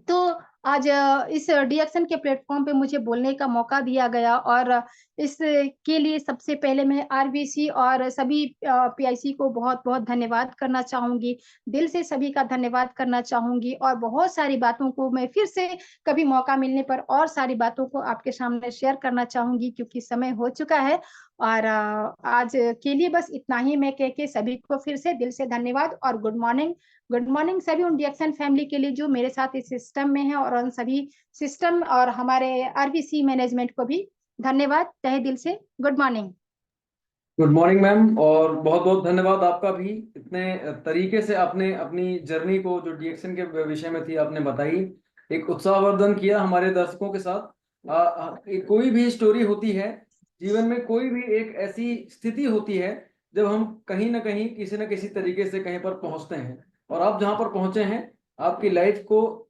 [SPEAKER 2] तो आज इस डीएक्शन के प्लेटफ़ॉर्म पे मुझे बोलने का मौका दिया गया, और इसके लिए सबसे पहले मैं आरबीसी और सभी पीआईसी को बहुत-बहुत धन्यवाद करना चाहूँगी। दिल से सभी का धन्यवाद करना चाहूँगी, और बहुत सारी बातों को मैं फिर से कभी मौका मिलने पर और सारी बातों को आपके सामने शेयर करना चाहूँगी, क्योंकि समय हो चुका है। और आज के लिए बस इतना ही मैं कह के सभी को फिर से दिल से धन्यवाद और गुड मॉर्निंग। गुड मॉर्निंग सभी उन रिएक्शन फैमिली के लिए जो मेरे साथ इस सिस्टम में है, और उन सभी सिस्टम और हमारे आरबीसी मैनेजमेंट को भी धन्यवाद तहे दिल से। Good morning.
[SPEAKER 3] Good morning ma'am, और बहुत बहुत धन्यवाद आपका भी। इतने तरीके से आपने अपनी जर्नी को जो डीएक्शन के विषय में थी आपने बताई, एक उत्साहवर्धन किया हमारे दर्शकों के साथ। कोई भी स्टोरी होती है जीवन में, कोई भी एक ऐसी स्थिति होती है जब हम कहीं ना कहीं किसी न किसी तरीके से कहीं पर पहुंचते हैं, और आप जहां पर पहुंचे हैं आपकी लाइफ को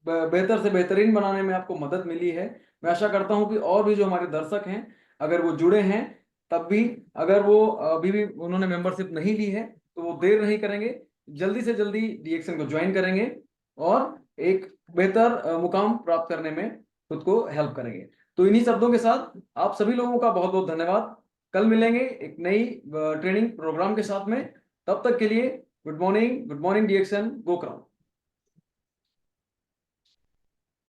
[SPEAKER 3] बेहतर से बेहतरीन बनाने में आपको मदद मिली है। मैं आशा करता हूं कि और भी जो हमारे दर्शक हैं, अगर वो जुड़े हैं, तब भी अगर वो अभी भी उन्होंने मेंबरशिप नहीं ली है तो वो देर नहीं करेंगे, जल्दी से जल्दी डीएक्शन को ज्वाइन करेंगे और एक बेहतर मुकाम प्राप्त करने में खुद को हेल्प करेंगे। तो इन्हीं शब्दों के साथ आप सभी लोगों का बहुत बहुत धन्यवाद। कल मिलेंगे एक नई ट्रेनिंग प्रोग्राम के साथ में। तब तक के लिए गुड मॉर्निंग डीएक्शन, गो क्राउड।